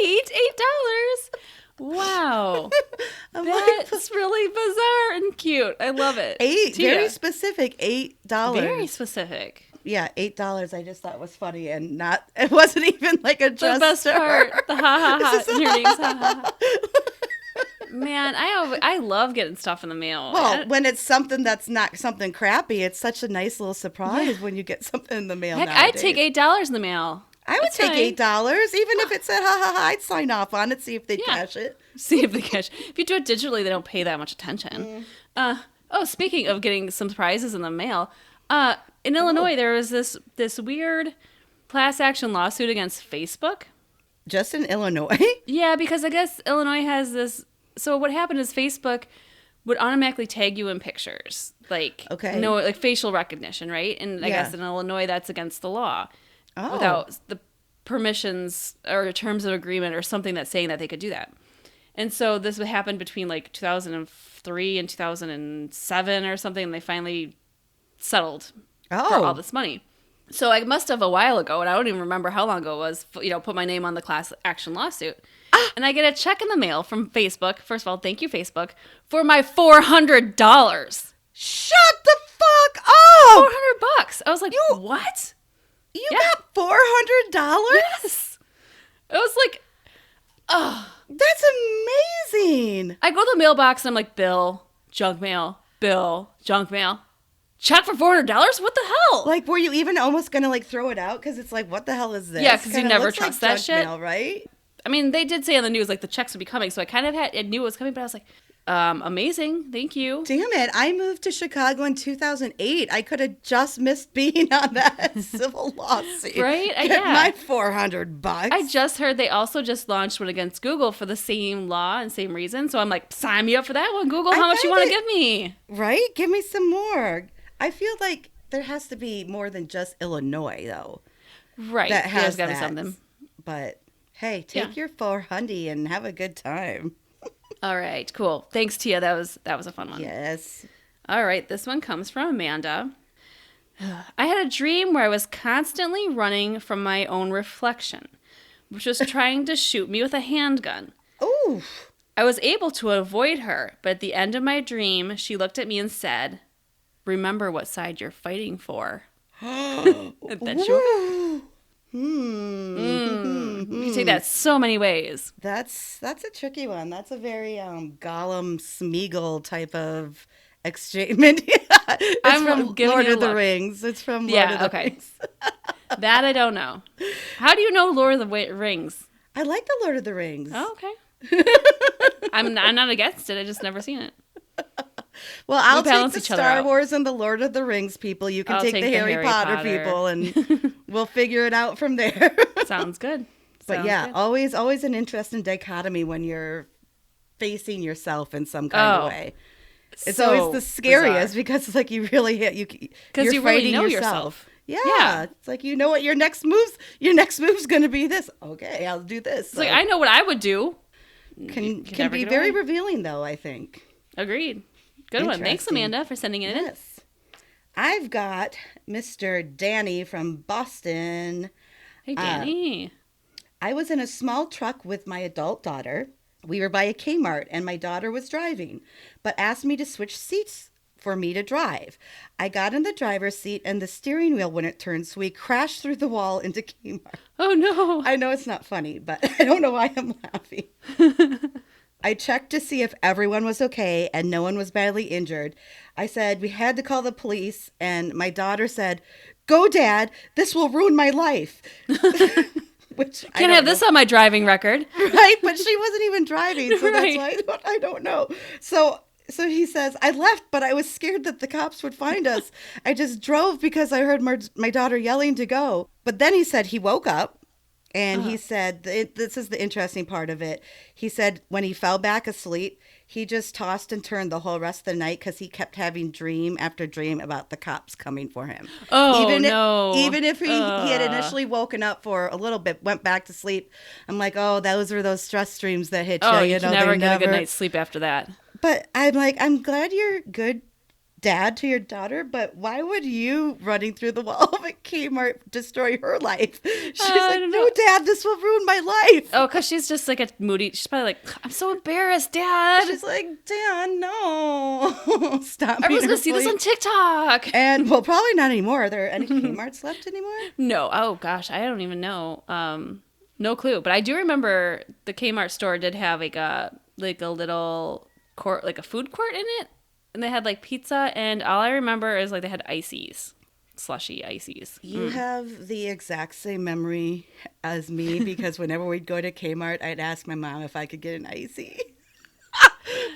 [SPEAKER 2] $8? Wow. That's really bizarre and cute. I love it.
[SPEAKER 1] Very specific, $8.
[SPEAKER 2] Very specific.
[SPEAKER 1] Yeah, $8. I just thought was funny, and it wasn't even like a just.
[SPEAKER 2] The best part, the ha ha ha. Your name's ha ha ha. Man, I love getting stuff in the mail.
[SPEAKER 1] Well, when it's something that's not something crappy, it's such a nice little surprise when you get something in the mail.
[SPEAKER 2] Heck,
[SPEAKER 1] nowadays.
[SPEAKER 2] I'd take $8 in the mail.
[SPEAKER 1] I would take $8, even if it said ha ha ha. I'd sign off on it, see if they cash it.
[SPEAKER 2] See if they cash. If you do it digitally, they don't pay that much attention. Speaking of getting some prizes in the mail, in Illinois there was this weird class action lawsuit against Facebook.
[SPEAKER 1] Just in Illinois?
[SPEAKER 2] Yeah, because I guess Illinois has this. So what happened is Facebook would automatically tag you in pictures, like facial recognition, right? And I guess in Illinois that's against the law. Without the permissions or terms of agreement or something that's saying that they could do that. And so this would happen between like 2003 and 2007 or something, and they finally settled for all this money. So I must have a while ago, and I don't even remember how long ago it was, put my name on the class action lawsuit. And I get a check in the mail from Facebook. First of all, thank you, Facebook, for my $400.
[SPEAKER 1] Shut the fuck up!
[SPEAKER 2] $400. I was like, what?
[SPEAKER 1] You got $400?
[SPEAKER 2] Yes. It was like,
[SPEAKER 1] that's amazing.
[SPEAKER 2] I go to the mailbox and I'm like, Bill, junk mail, check for $400? What the hell?
[SPEAKER 1] Like, were you even almost gonna like throw it out? Because it's like, what the hell is this?
[SPEAKER 2] Yeah, because you never trust that shit.
[SPEAKER 1] Mail, right?
[SPEAKER 2] I mean, they did say on the news like the checks would be coming, so I kind of knew it was coming, but I was like, amazing, thank you.
[SPEAKER 1] Damn it! I moved to Chicago in 2008. I could have just missed being on that civil lawsuit.
[SPEAKER 2] Right?
[SPEAKER 1] Get my $400.
[SPEAKER 2] I just heard they also just launched one against Google for the same law and same reason. So I'm like, sign me up for that one, Google. How much you want to give me?
[SPEAKER 1] Right? Give me some more. I feel like there has to be more than just Illinois, though.
[SPEAKER 2] Right.
[SPEAKER 1] That has
[SPEAKER 2] got to be something.
[SPEAKER 1] But hey, take your $400 and have a good time.
[SPEAKER 2] All right, cool. Thanks, Tia. That was a fun one.
[SPEAKER 1] Yes.
[SPEAKER 2] All right, this one comes from Amanda. I had a dream where I was constantly running from my own reflection, which was trying to shoot me with a handgun.
[SPEAKER 1] Ooh.
[SPEAKER 2] I was able to avoid her, but at the end of my dream, she looked at me and said, "Remember what side you're fighting for." And then you take that so many ways.
[SPEAKER 1] That's a tricky one. That's a very Gollum Smeagol type of exchange. It's
[SPEAKER 2] I'm
[SPEAKER 1] from
[SPEAKER 2] giving
[SPEAKER 1] Lord
[SPEAKER 2] you
[SPEAKER 1] of the
[SPEAKER 2] luck.
[SPEAKER 1] Rings. It's from Lord of the Rings.
[SPEAKER 2] That I don't know. How do you know Lord of the Rings?
[SPEAKER 1] I like the Lord of the Rings.
[SPEAKER 2] Oh, okay. I'm not against it. I just never seen it.
[SPEAKER 1] Well, I'll take
[SPEAKER 2] balance
[SPEAKER 1] the
[SPEAKER 2] each other
[SPEAKER 1] Star
[SPEAKER 2] out.
[SPEAKER 1] Wars and the Lord of the Rings people. You can
[SPEAKER 2] I'll
[SPEAKER 1] take the Harry Potter people, and we'll figure it out from there.
[SPEAKER 2] Sounds good.
[SPEAKER 1] But
[SPEAKER 2] Sounds
[SPEAKER 1] yeah,
[SPEAKER 2] good.
[SPEAKER 1] always an interesting dichotomy when you're facing yourself in some kind of way. It's always the scariest
[SPEAKER 2] bizarre.
[SPEAKER 1] because it's like you really hit you. Because
[SPEAKER 2] you
[SPEAKER 1] fighting
[SPEAKER 2] really know
[SPEAKER 1] yourself.
[SPEAKER 2] yourself.
[SPEAKER 1] Yeah, it's like you know what your next move's going to be. This okay, I'll do this.
[SPEAKER 2] It's like I know what I would do.
[SPEAKER 1] Can be very revealing though. I think.
[SPEAKER 2] Agreed. Good one. Thanks, Amanda, for sending it in.
[SPEAKER 1] Yes. I've got Mr. Danny from Boston.
[SPEAKER 2] Hey, Danny.
[SPEAKER 1] I was in a small truck with my adult daughter. We were by a Kmart and my daughter was driving, but asked me to switch seats for me to drive. I got in the driver's seat and the steering wheel wouldn't turn, so we crashed through the wall into Kmart.
[SPEAKER 2] Oh, no.
[SPEAKER 1] I know it's not funny, but I don't know why I'm laughing. I checked to see if everyone was okay and no one was badly injured. I said we had to call the police, and my daughter said, "Go, Dad, this will ruin my life." Which
[SPEAKER 2] Can't have this on my driving record.
[SPEAKER 1] Right, but she wasn't even driving, so
[SPEAKER 2] Right.
[SPEAKER 1] that's why I don't know. So he says, I left, but I was scared that the cops would find us. I just drove because I heard my daughter yelling to go. But then he said he woke up. And he said, this is the interesting part of it. He said when he fell back asleep, he just tossed and turned the whole rest of the night because he kept having dream after dream about the cops coming for him.
[SPEAKER 2] Oh,
[SPEAKER 1] Even if he had initially woken up for a little bit, went back to sleep. I'm like, oh, those were those stress dreams that hit you.
[SPEAKER 2] Oh,
[SPEAKER 1] you
[SPEAKER 2] you
[SPEAKER 1] know,
[SPEAKER 2] can never get a good night's sleep after that.
[SPEAKER 1] But I'm like, I'm glad you're good dad to your daughter, but why would you running through the wall of a Kmart destroy her life? She's like, no, Dad, this will ruin my life.
[SPEAKER 2] Oh, because she's just like a moody. She's probably like, I'm so embarrassed, Dad.
[SPEAKER 1] She's like, Dad, no. Stop.
[SPEAKER 2] Everyone's going to see this on TikTok.
[SPEAKER 1] And, well, probably not anymore. Are there any Kmarts left anymore?
[SPEAKER 2] No. Oh, gosh. I don't even know. No clue. But I do remember the Kmart store did have like a little court, like a food court in it. And they had like pizza, and all I remember is like they had ices, slushy ices.
[SPEAKER 1] You have the exact same memory as me because whenever we'd go to Kmart, I'd ask my mom if I could get an icy.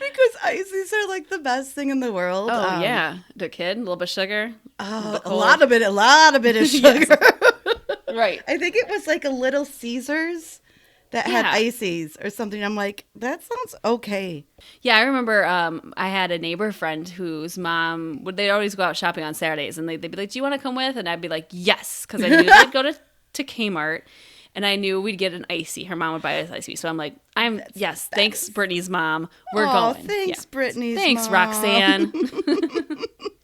[SPEAKER 1] Because ices are like the best thing in the world.
[SPEAKER 2] Oh, yeah. The kid, a little bit of sugar.
[SPEAKER 1] A lot of it of sugar.
[SPEAKER 2] Right.
[SPEAKER 1] I think it was like a Little Caesars that had ices or something. I'm like, that sounds okay.
[SPEAKER 2] Yeah, I remember I had a neighbor friend whose mom, they'd always go out shopping on Saturdays, and they'd be like, do you want to come with? And I'd be like, yes, because I knew they'd go to Kmart, and I knew we'd get an icy. Her mom would buy us icy. So I'm like, thanks, Brittany's mom. We're going.
[SPEAKER 1] Thanks, Brittany's mom.
[SPEAKER 2] Thanks, Roxanne.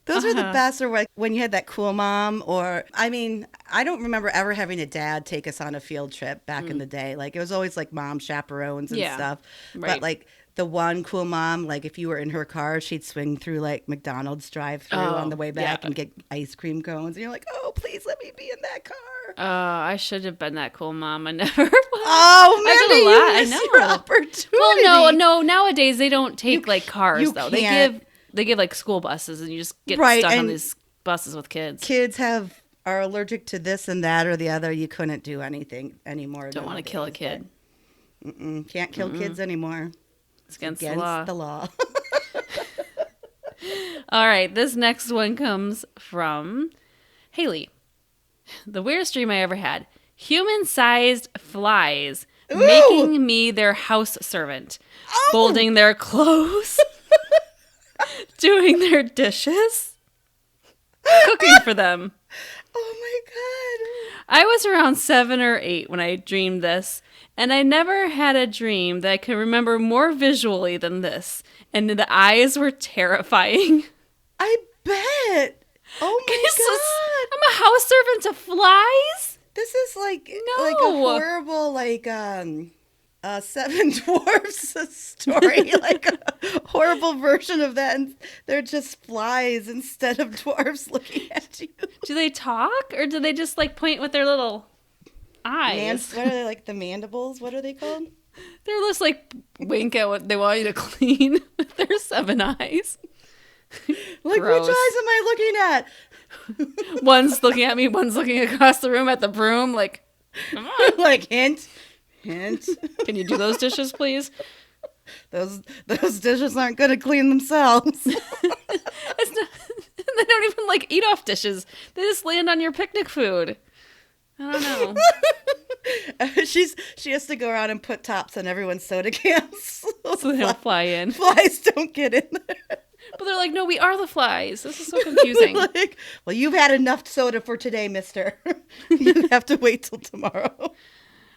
[SPEAKER 1] Those are the best, or like when you had that cool mom, or, I mean, I don't remember ever having a dad take us on a field trip back in the day. Like, it was always like mom chaperones and stuff.
[SPEAKER 2] Right.
[SPEAKER 1] But like the one cool mom, like if you were in her car, she'd swing through like McDonald's drive-through on the way back and get ice cream cones. And you're like, oh, please let me be in that car.
[SPEAKER 2] I should have been that cool mom. I never was.
[SPEAKER 1] Oh, Mandy, you missed your opportunity.
[SPEAKER 2] Well, no. Nowadays, they don't take like cars, though. They give like school buses, and you just get stuck on these buses with kids.
[SPEAKER 1] Kids are allergic to this and that or the other. You couldn't do anything anymore.
[SPEAKER 2] Don't want to kill a kid.
[SPEAKER 1] Can't kill kids anymore.
[SPEAKER 2] It's against the
[SPEAKER 1] law.
[SPEAKER 2] All right, this next one comes from Haley. The weirdest dream I ever had. Human-sized flies making me their house servant, folding their clothes, doing their dishes, cooking for them.
[SPEAKER 1] Oh my God.
[SPEAKER 2] I was around 7 or 8 when I dreamed this, and I never had a dream that I can remember more visually than this, and the eyes were terrifying.
[SPEAKER 1] I bet. Oh my God.
[SPEAKER 2] I'm a house servant to flies?
[SPEAKER 1] This is like a horrible Seven Dwarfs story, like a horrible version of that, and they're just flies instead of dwarfs looking at you.
[SPEAKER 2] Do they talk, or do they just like point with their little eyes?
[SPEAKER 1] What are they, like the mandibles? What are they called?
[SPEAKER 2] They're just like wink at what they want you to clean with their 7 eyes.
[SPEAKER 1] Like,
[SPEAKER 2] Gross.
[SPEAKER 1] which eyes am I looking at?
[SPEAKER 2] One's looking at me, one's looking across the room at the broom, like, come on.
[SPEAKER 1] Like, hint, hint.
[SPEAKER 2] Can you do those dishes, please?
[SPEAKER 1] Those dishes aren't going to clean themselves.
[SPEAKER 2] It's not, they don't even like eat off dishes. They just land on your picnic food. I don't know.
[SPEAKER 1] She has to go around and put tops on everyone's soda cans.
[SPEAKER 2] So they don't fly in.
[SPEAKER 1] Flies don't get in there.
[SPEAKER 2] But they're like, no, we are the flies. This is so confusing.
[SPEAKER 1] Like, well, you've had enough soda for today, mister. You have to wait till tomorrow.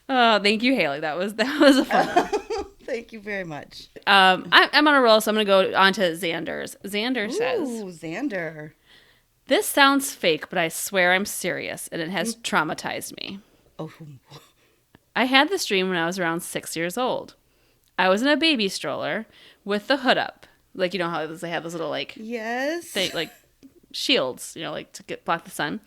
[SPEAKER 2] Oh, thank you, Haley. That was a fun one.
[SPEAKER 1] Thank you very much.
[SPEAKER 2] I'm on a roll, so I'm going to go on to Xander's. Xander says,
[SPEAKER 1] Ooh, Xander.
[SPEAKER 2] this sounds fake, but I swear I'm serious, and it has traumatized me.
[SPEAKER 1] Oh.
[SPEAKER 2] I had this dream when I was around 6 years old. I was in a baby stroller with the hood up. Like, you know how they have those little, like,
[SPEAKER 1] Yes.
[SPEAKER 2] like shields, like to block the sun.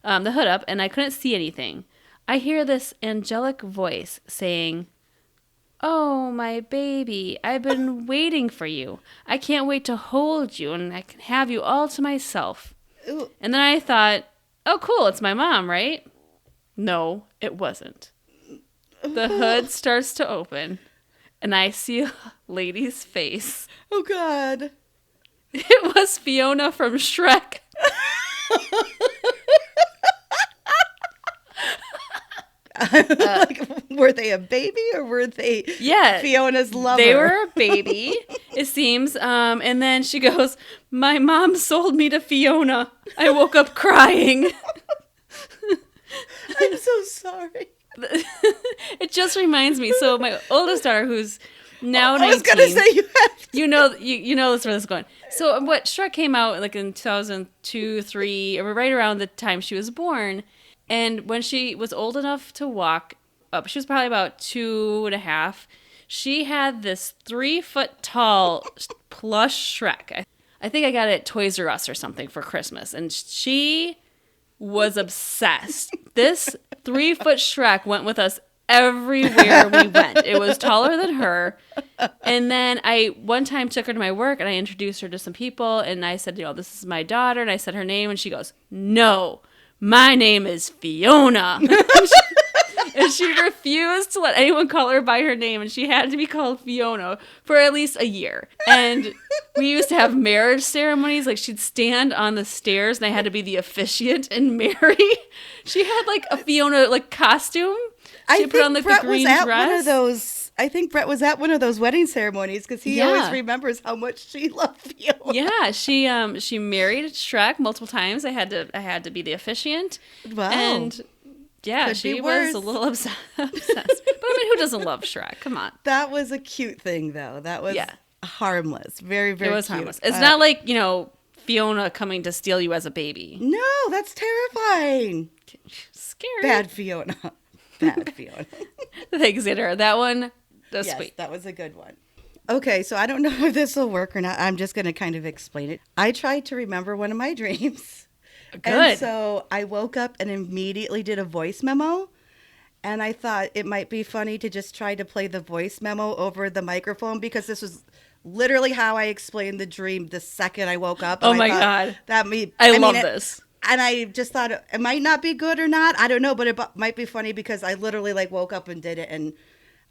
[SPEAKER 2] The hood up, and I couldn't see anything. I hear this angelic voice saying, oh, my baby, I've been waiting for you. I can't wait to hold you, and I can have you all to myself.
[SPEAKER 1] Ooh.
[SPEAKER 2] And then I thought, oh, cool, it's my mom, right? No, it wasn't. The hood starts to open, and I see a lady's face.
[SPEAKER 1] Oh, God.
[SPEAKER 2] It was Fiona from Shrek.
[SPEAKER 1] Like, were they a baby or were they Fiona's lover?
[SPEAKER 2] They were a baby, it seems. And then she goes, my mom sold me to Fiona. I woke up crying.
[SPEAKER 1] I'm so sorry.
[SPEAKER 2] It just reminds me. So my oldest daughter, who's now 19.
[SPEAKER 1] I was going to say you have to.
[SPEAKER 2] You know that's where this is going. So what Shrek came out like in 2002, 3, or right around the time she was born. And when she was old enough to walk up, she was probably about 2.5. She had this 3-foot tall plush Shrek. I think I got it at Toys R Us or something for Christmas. And she was obsessed. This 3-foot Shrek went with us everywhere we went. It was taller than her. And then I one time took her to my work and I introduced her to some people. And I said, this is my daughter. And I said her name. And she goes, no. My name is Fiona. And she refused to let anyone call her by her name. And she had to be called Fiona for at least a year. And we used to have marriage ceremonies. Like, she'd stand on the stairs and I had to be the officiant and marry. She had like a Fiona like costume. She put on like the green dress.
[SPEAKER 1] One of those. I think Brett was at one of those wedding ceremonies because he always remembers how much she loved Fiona.
[SPEAKER 2] Yeah, she married Shrek multiple times. I had to be the officiant.
[SPEAKER 1] Wow.
[SPEAKER 2] And yeah, she was a little obsessed. But I mean, who doesn't love Shrek? Come on.
[SPEAKER 1] That was a cute thing, though. That was harmless. Very, very cute.
[SPEAKER 2] It was harmless. It's not like, Fiona coming to steal you as a baby.
[SPEAKER 1] No, that's terrifying.
[SPEAKER 2] Scary.
[SPEAKER 1] Bad Fiona. Bad Fiona.
[SPEAKER 2] Thanks, Xander. That one, that's sweet.
[SPEAKER 1] That was a good one. Okay, so I don't know if this will work or not. I'm just going to kind of explain it. I tried to remember one of my dreams.
[SPEAKER 2] Good.
[SPEAKER 1] And so I woke up and immediately did a voice memo. And I thought it might be funny to just try to play the voice memo over the microphone because this was literally how I explained the dream the second I woke up.
[SPEAKER 2] Oh my God. I love this.
[SPEAKER 1] And I just thought it might not be good or not. I don't know, but it might be funny because I literally woke up and did it. And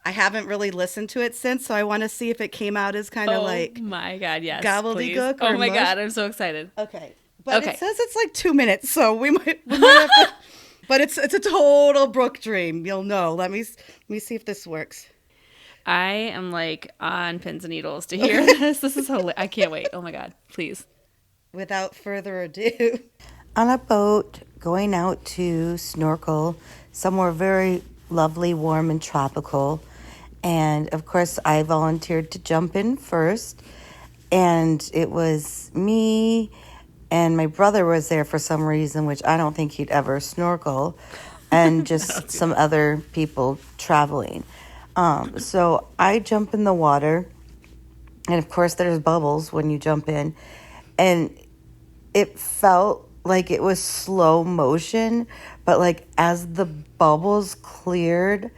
[SPEAKER 1] I haven't really listened to it since. So I want to see if it came out as kind of
[SPEAKER 2] Oh my God, yes.
[SPEAKER 1] gobbledygook.
[SPEAKER 2] Oh my God, I'm so excited.
[SPEAKER 1] Okay. But it says it's like 2 minutes. So we might have to. But it's a total Brooke dream. You'll know. Let me see if this works.
[SPEAKER 2] I am like on pins and needles to hear this. This is hilarious. I can't wait. Oh my God. Please.
[SPEAKER 1] Without further ado. On a boat going out to snorkel somewhere very lovely, warm, and tropical. And of course, I volunteered to jump in first. And it was me and my brother was there for some reason, which I don't think he'd ever snorkel, and just some other people traveling. So I jump in the water, and of course there's bubbles when you jump in, and it felt like it was slow motion, but like as the bubbles cleared,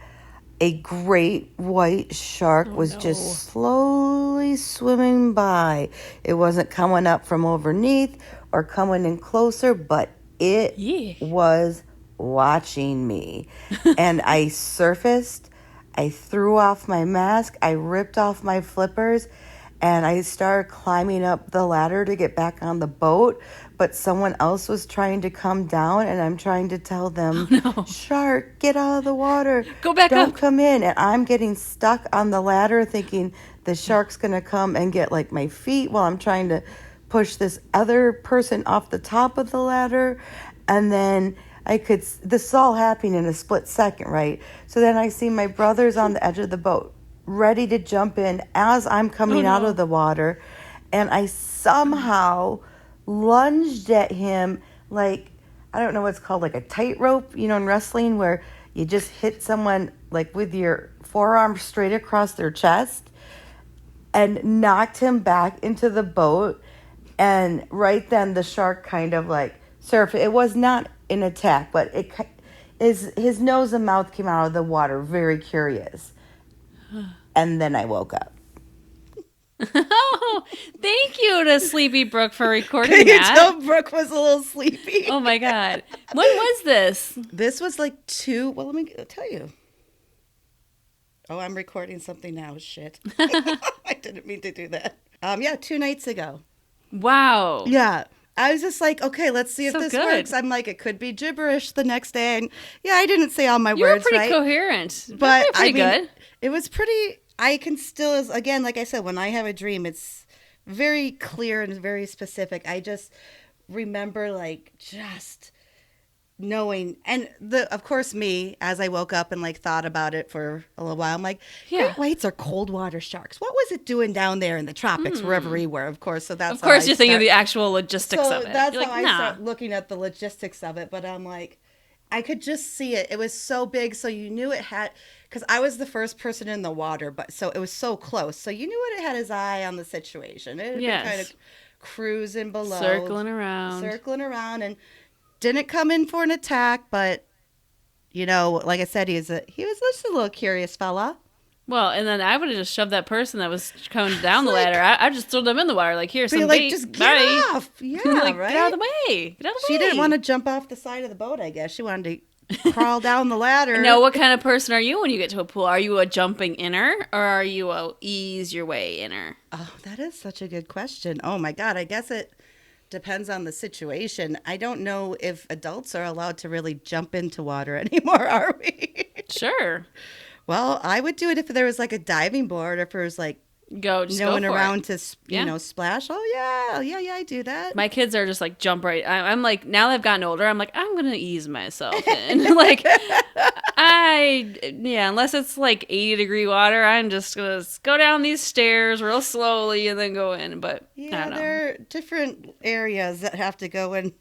[SPEAKER 1] a great white shark was just slowly swimming by. It wasn't coming up from underneath or coming in closer, but it was watching me. And I surfaced. I threw off my mask. I ripped off my flippers. And I started climbing up the ladder to get back on the boat, but someone else was trying to come down, and I'm trying to tell them, Shark, get out of the water.
[SPEAKER 2] Go back
[SPEAKER 1] Don't
[SPEAKER 2] up.
[SPEAKER 1] come in. And I'm getting stuck on the ladder thinking the shark's going to come and get like my feet while I'm trying to push this other person off the top of the ladder. And then this is all happening in a split second, right? So then I see my brothers on the edge of the boat, ready to jump in as I'm coming out of the water, and I somehow lunged at him like, I don't know what's called, like a tightrope, in wrestling, where you just hit someone like with your forearm straight across their chest, and knocked him back into the boat. And right then the shark kind of like surfed. It was not an attack, but his nose and mouth came out of the water, very curious. And then I woke up.
[SPEAKER 2] Oh, thank you to Sleepy Brooke for recording that.
[SPEAKER 1] Tell Brooke was a little sleepy.
[SPEAKER 2] Oh my God. When was this?
[SPEAKER 1] This was like let me tell you. Oh, I'm recording something now. Shit. I didn't mean to do that. 2 nights ago.
[SPEAKER 2] Wow.
[SPEAKER 1] Yeah. I was just like, okay, let's see if this
[SPEAKER 2] good.
[SPEAKER 1] works. I'm like, it could be gibberish the next day. And I didn't say all my
[SPEAKER 2] You were
[SPEAKER 1] words,
[SPEAKER 2] pretty
[SPEAKER 1] right?
[SPEAKER 2] coherent.
[SPEAKER 1] But
[SPEAKER 2] pretty good.
[SPEAKER 1] It was pretty, I can still, again, like I said, when I have a dream, it's very clear and very specific. I just remember like just knowing, and of course me, as I woke up and like thought about it for a little while, I'm like, great whites are cold water sharks. What was it doing down there in the tropics, wherever we were? Of course, so that's
[SPEAKER 2] of course you're thinking of the actual logistics of it.
[SPEAKER 1] That's
[SPEAKER 2] you're
[SPEAKER 1] how
[SPEAKER 2] like,
[SPEAKER 1] I start looking at the logistics of it. But I'm like, I could just see it. It was so big, so you knew it had, because I was the first person in the water, but so it was so close, so you knew it had his eye on the situation. It had been kind of cruising below,
[SPEAKER 2] circling around,
[SPEAKER 1] and didn't come in for an attack, but like I said, he was just a little curious fella.
[SPEAKER 2] Well, and then I would have just shoved that person that was coming down the ladder. I just threw them in the water, like, here's some bait.
[SPEAKER 1] Just get off. Yeah,
[SPEAKER 2] like,
[SPEAKER 1] right?
[SPEAKER 2] Get out of the way. Get out of the way.
[SPEAKER 1] She didn't want to jump off the side of the boat, I guess. She wanted to crawl down the ladder.
[SPEAKER 2] No, what kind of person are you when you get to a pool? Are you a jumping inner, or are you a ease your way inner?
[SPEAKER 1] Oh, that is such a good question. Oh, my God. I guess it depends on the situation. I don't know if adults are allowed to really jump into water anymore, are we?
[SPEAKER 2] Sure.
[SPEAKER 1] Well, I would do it if there was like a diving board, or if there was like no one around to, splash. Oh, yeah, I do that.
[SPEAKER 2] My kids are just like, jump right. I'm like, now that I've gotten older, I'm like, I'm going to ease myself in. Like, unless it's like 80-degree water, I'm just going to go down these stairs real slowly and then go in. But I don't know.
[SPEAKER 1] There are different areas that have to go in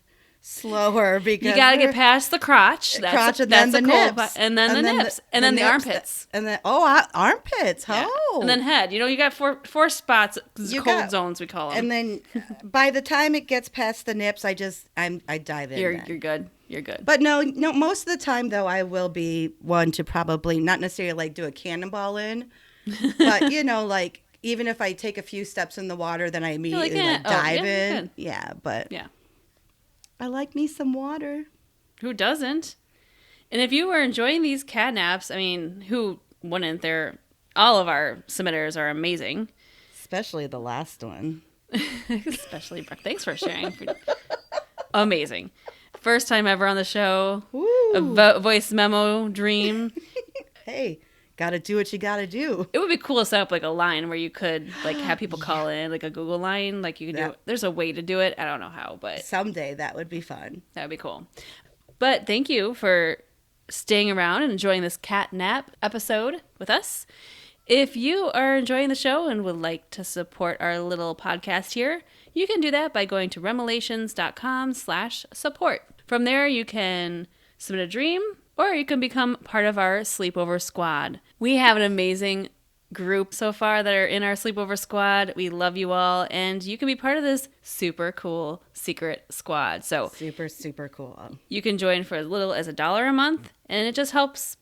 [SPEAKER 1] slower, because
[SPEAKER 2] you got to get past the crotch. That's
[SPEAKER 1] and then the nips.
[SPEAKER 2] And then the nips. And then the armpits.
[SPEAKER 1] And then, armpits.
[SPEAKER 2] Yeah.
[SPEAKER 1] Oh.
[SPEAKER 2] And then head. You got four spots, cold zones, we call them.
[SPEAKER 1] And then by the time it gets past the nips, I dive in.
[SPEAKER 2] You're good. You're good.
[SPEAKER 1] But no, most of the time, though, I will be one to probably not necessarily like do a cannonball in, but, like even if I take a few steps in the water, then I immediately dive in. Yeah, but I like me some water.
[SPEAKER 2] Who doesn't? And if you were enjoying these cat naps, I mean, who wouldn't? All of our submitters are amazing.
[SPEAKER 1] Especially the last one.
[SPEAKER 2] Especially Brooke. Thanks for sharing. Amazing. First time ever on the show.
[SPEAKER 1] Woo.
[SPEAKER 2] A voice memo dream.
[SPEAKER 1] Hey, gotta do what you gotta do.
[SPEAKER 2] It would be cool to set up like a line where you could like have people call in, like a Google line. Like you could do. There's a way to do it. I don't know how, but
[SPEAKER 1] someday that would be fun.
[SPEAKER 2] That would be cool. But thank you for staying around and enjoying this cat nap episode with us. If you are enjoying the show and would like to support our little podcast here, you can do that by going to remelations.com/support. From there, you can submit a dream, or you can become part of our sleepover squad. We have an amazing group so far that are in our sleepover squad. We love you all, and you can be part of this super cool secret squad. So
[SPEAKER 1] super, super cool.
[SPEAKER 2] You can join for as little as $1 a month, and it just helps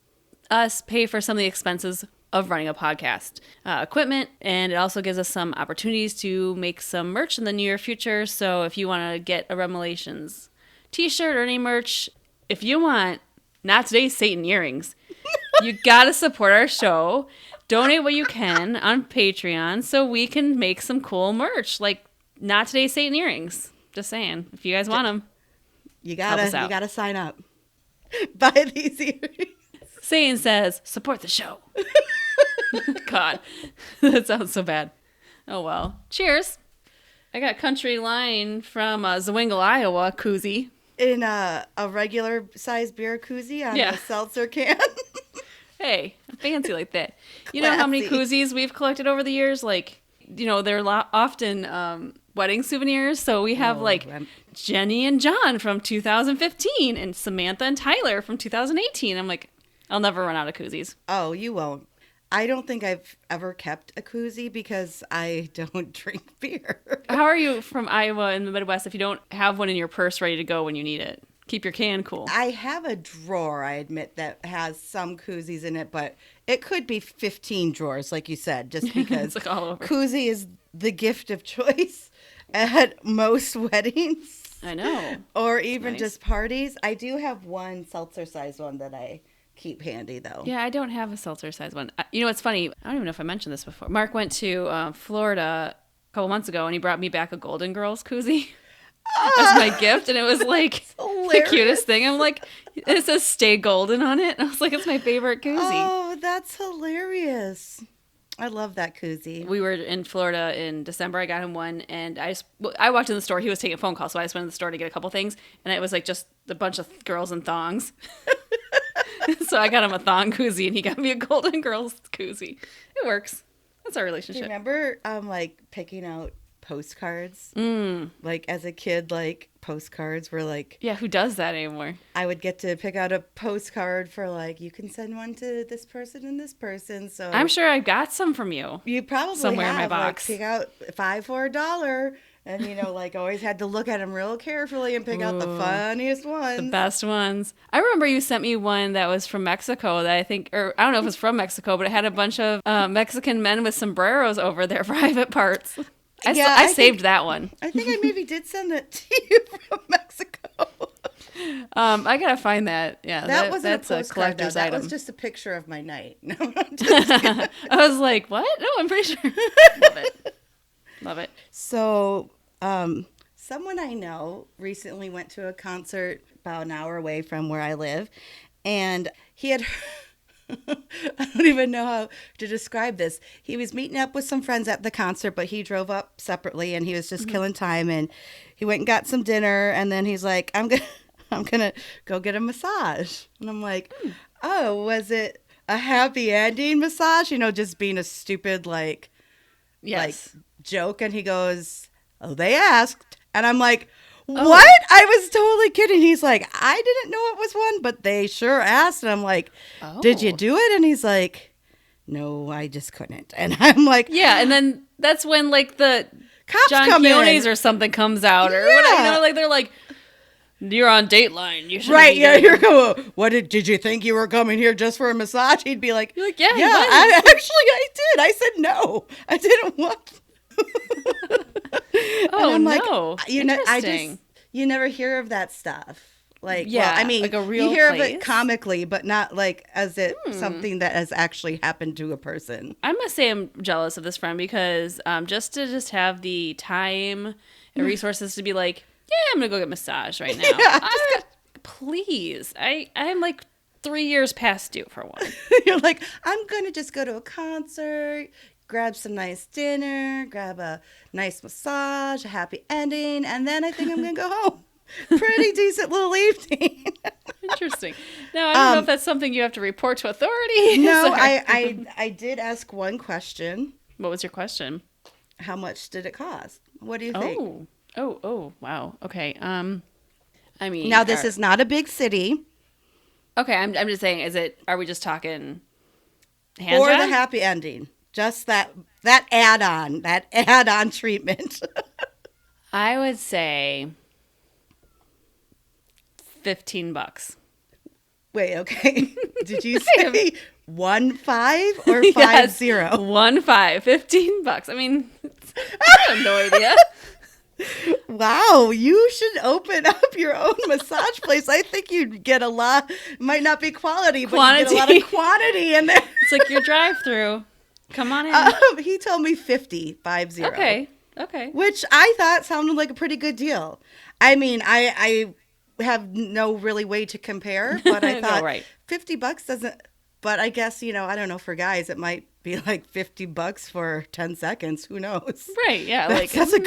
[SPEAKER 2] us pay for some of the expenses of running a podcast equipment, and it also gives us some opportunities to make some merch in the near future. So if you want to get a Remelations t-shirt or any merch, if you want Not Today's Satan earrings, you gotta support our show. Donate what you can on Patreon so we can make some cool merch like Not Today's Satan earrings. Just saying, if you guys want them,
[SPEAKER 1] you gotta sign up. Buy these earrings.
[SPEAKER 2] Satan says, support the show. God, that sounds so bad. Oh well. Cheers. I got Country Line from Zwingle, Iowa koozie.
[SPEAKER 1] In a regular size beer koozie on a seltzer can.
[SPEAKER 2] Hey, I'm fancy like that. You know how many koozies we've collected over the years? Like, you know, they're often wedding souvenirs. So we have Jenny and John from 2015 and Samantha and Tyler from 2018. I'm like, I'll never run out of koozies.
[SPEAKER 1] Oh, you won't. I don't think I've ever kept a koozie because I don't drink beer.
[SPEAKER 2] How are you from Iowa in the Midwest if you don't have one in your purse ready to go when you need it? Keep your can cool.
[SPEAKER 1] I have a drawer, I admit, that has some koozies in it, but it could be 15 drawers, like you said, just because
[SPEAKER 2] it's like all over.
[SPEAKER 1] Koozie is the gift of choice at most weddings.
[SPEAKER 2] I know.
[SPEAKER 1] Or even just parties. I do have one seltzer-sized one that I keep handy, though.
[SPEAKER 2] Yeah, I don't have a seltzer-sized one. You know, it's funny. I don't even know if I mentioned this before. Mark went to Florida a couple months ago, and he brought me back a Golden Girls koozie. As my gift, and it was like the cutest thing. I'm like, it says "Stay Golden" on it. And I was like, it's my favorite koozie.
[SPEAKER 1] Oh, that's hilarious! I love that koozie.
[SPEAKER 2] We were in Florida in December. I got him one, and I walked in the store. He was taking a phone call, so I just went in the store to get a couple things, and it was like just a bunch of girls in thongs. So I got him a thong koozie, and he got me a Golden Girls koozie. It works. That's our relationship.
[SPEAKER 1] Do you remember like picking out postcards? Like as a kid, like postcards were like,
[SPEAKER 2] yeah, who does that anymore?
[SPEAKER 1] I would get to pick out a postcard for like, you can send one to this person and this person. So
[SPEAKER 2] I'm sure I got some from you.
[SPEAKER 1] You probably
[SPEAKER 2] somewhere
[SPEAKER 1] have,
[SPEAKER 2] in my box.
[SPEAKER 1] Like, pick out 5 for $1, and you know, like always had to look at them real carefully and pick out the funniest ones,
[SPEAKER 2] the best ones. I remember you sent me one that was from Mexico that I think, or I don't know if it was from Mexico, but it had a bunch of Mexican men with sombreros over their private parts. I saved that one.
[SPEAKER 1] I think I maybe did send it to you from Mexico.
[SPEAKER 2] I gotta find that. Yeah,
[SPEAKER 1] that's
[SPEAKER 2] a collector's item.
[SPEAKER 1] That was just a picture of my night. No,
[SPEAKER 2] I was like, what? No, I'm pretty sure. Love it.
[SPEAKER 1] So, someone I know recently went to a concert about an hour away from where I live, and he had. I don't even know how to describe this. He was meeting up with some friends at the concert, but he drove up separately, and he was just killing time. And he went and got some dinner, and then he's like, "I'm gonna go get a massage." And I'm like, "Oh, was it a happy ending massage? You know, just being a stupid like joke?" And he goes, "Oh, they asked," and I'm like, "What?" I was totally kidding. He's like, "I didn't know it was one, but they sure asked." And I'm like, "Did you do it?" And he's like, "No, I just couldn't." And I'm like,
[SPEAKER 2] yeah. And then that's when like the
[SPEAKER 1] cops
[SPEAKER 2] John
[SPEAKER 1] come
[SPEAKER 2] Quiones
[SPEAKER 1] in
[SPEAKER 2] or something comes out, or whatever. You know, like they're like, "You're on Dateline. You should
[SPEAKER 1] You're going. What did you think you were coming here just for a massage?" He'd be like,
[SPEAKER 2] "Yeah,
[SPEAKER 1] I did. I said no. I didn't want."
[SPEAKER 2] Oh
[SPEAKER 1] like,
[SPEAKER 2] no!
[SPEAKER 1] You know, you never hear of that stuff. Like,
[SPEAKER 2] yeah,
[SPEAKER 1] well, I mean,
[SPEAKER 2] like a real
[SPEAKER 1] you hear
[SPEAKER 2] place?
[SPEAKER 1] of it comically, but not like as it something that has actually happened to a person.
[SPEAKER 2] I must say I'm jealous of this friend because just to have the time and resources to be like, yeah, I'm gonna go get a massage right now.
[SPEAKER 1] Yeah,
[SPEAKER 2] please, I'm like 3 years past due for one.
[SPEAKER 1] You're like, I'm gonna just go to a concert, grab some nice dinner, grab a nice massage, a happy ending, and then I think I'm going to go home. Pretty decent little evening.
[SPEAKER 2] Interesting. Now, I don't know if that's something you have to report to authorities.
[SPEAKER 1] No, I did ask one question.
[SPEAKER 2] What was your question?
[SPEAKER 1] How much did it cost? What do you think?
[SPEAKER 2] Oh, wow. Okay. I mean,
[SPEAKER 1] now this is not a big city.
[SPEAKER 2] Okay, I'm just saying, are we just talking hand
[SPEAKER 1] for
[SPEAKER 2] job?
[SPEAKER 1] The happy ending? Just that add-on treatment.
[SPEAKER 2] I would say $15.
[SPEAKER 1] Wait, okay. Did you say 1 5 or 5
[SPEAKER 2] Yes,
[SPEAKER 1] 0?
[SPEAKER 2] 1 5, $15. I mean, I have no idea.
[SPEAKER 1] Wow, you should open up your own massage place. I think you'd get a lot. Might not be quality, but you get a lot of quantity in there.
[SPEAKER 2] It's like your drive-through. Come on in.
[SPEAKER 1] He told me 50, 50.
[SPEAKER 2] Okay.
[SPEAKER 1] Which I thought sounded like a pretty good deal. I mean, I have no really way to compare, but I thought
[SPEAKER 2] No, right.
[SPEAKER 1] $50 doesn't. But I guess, I don't know, for guys, it might be like $50 for 10 seconds. Who knows?
[SPEAKER 2] Right. Yeah.
[SPEAKER 1] That's a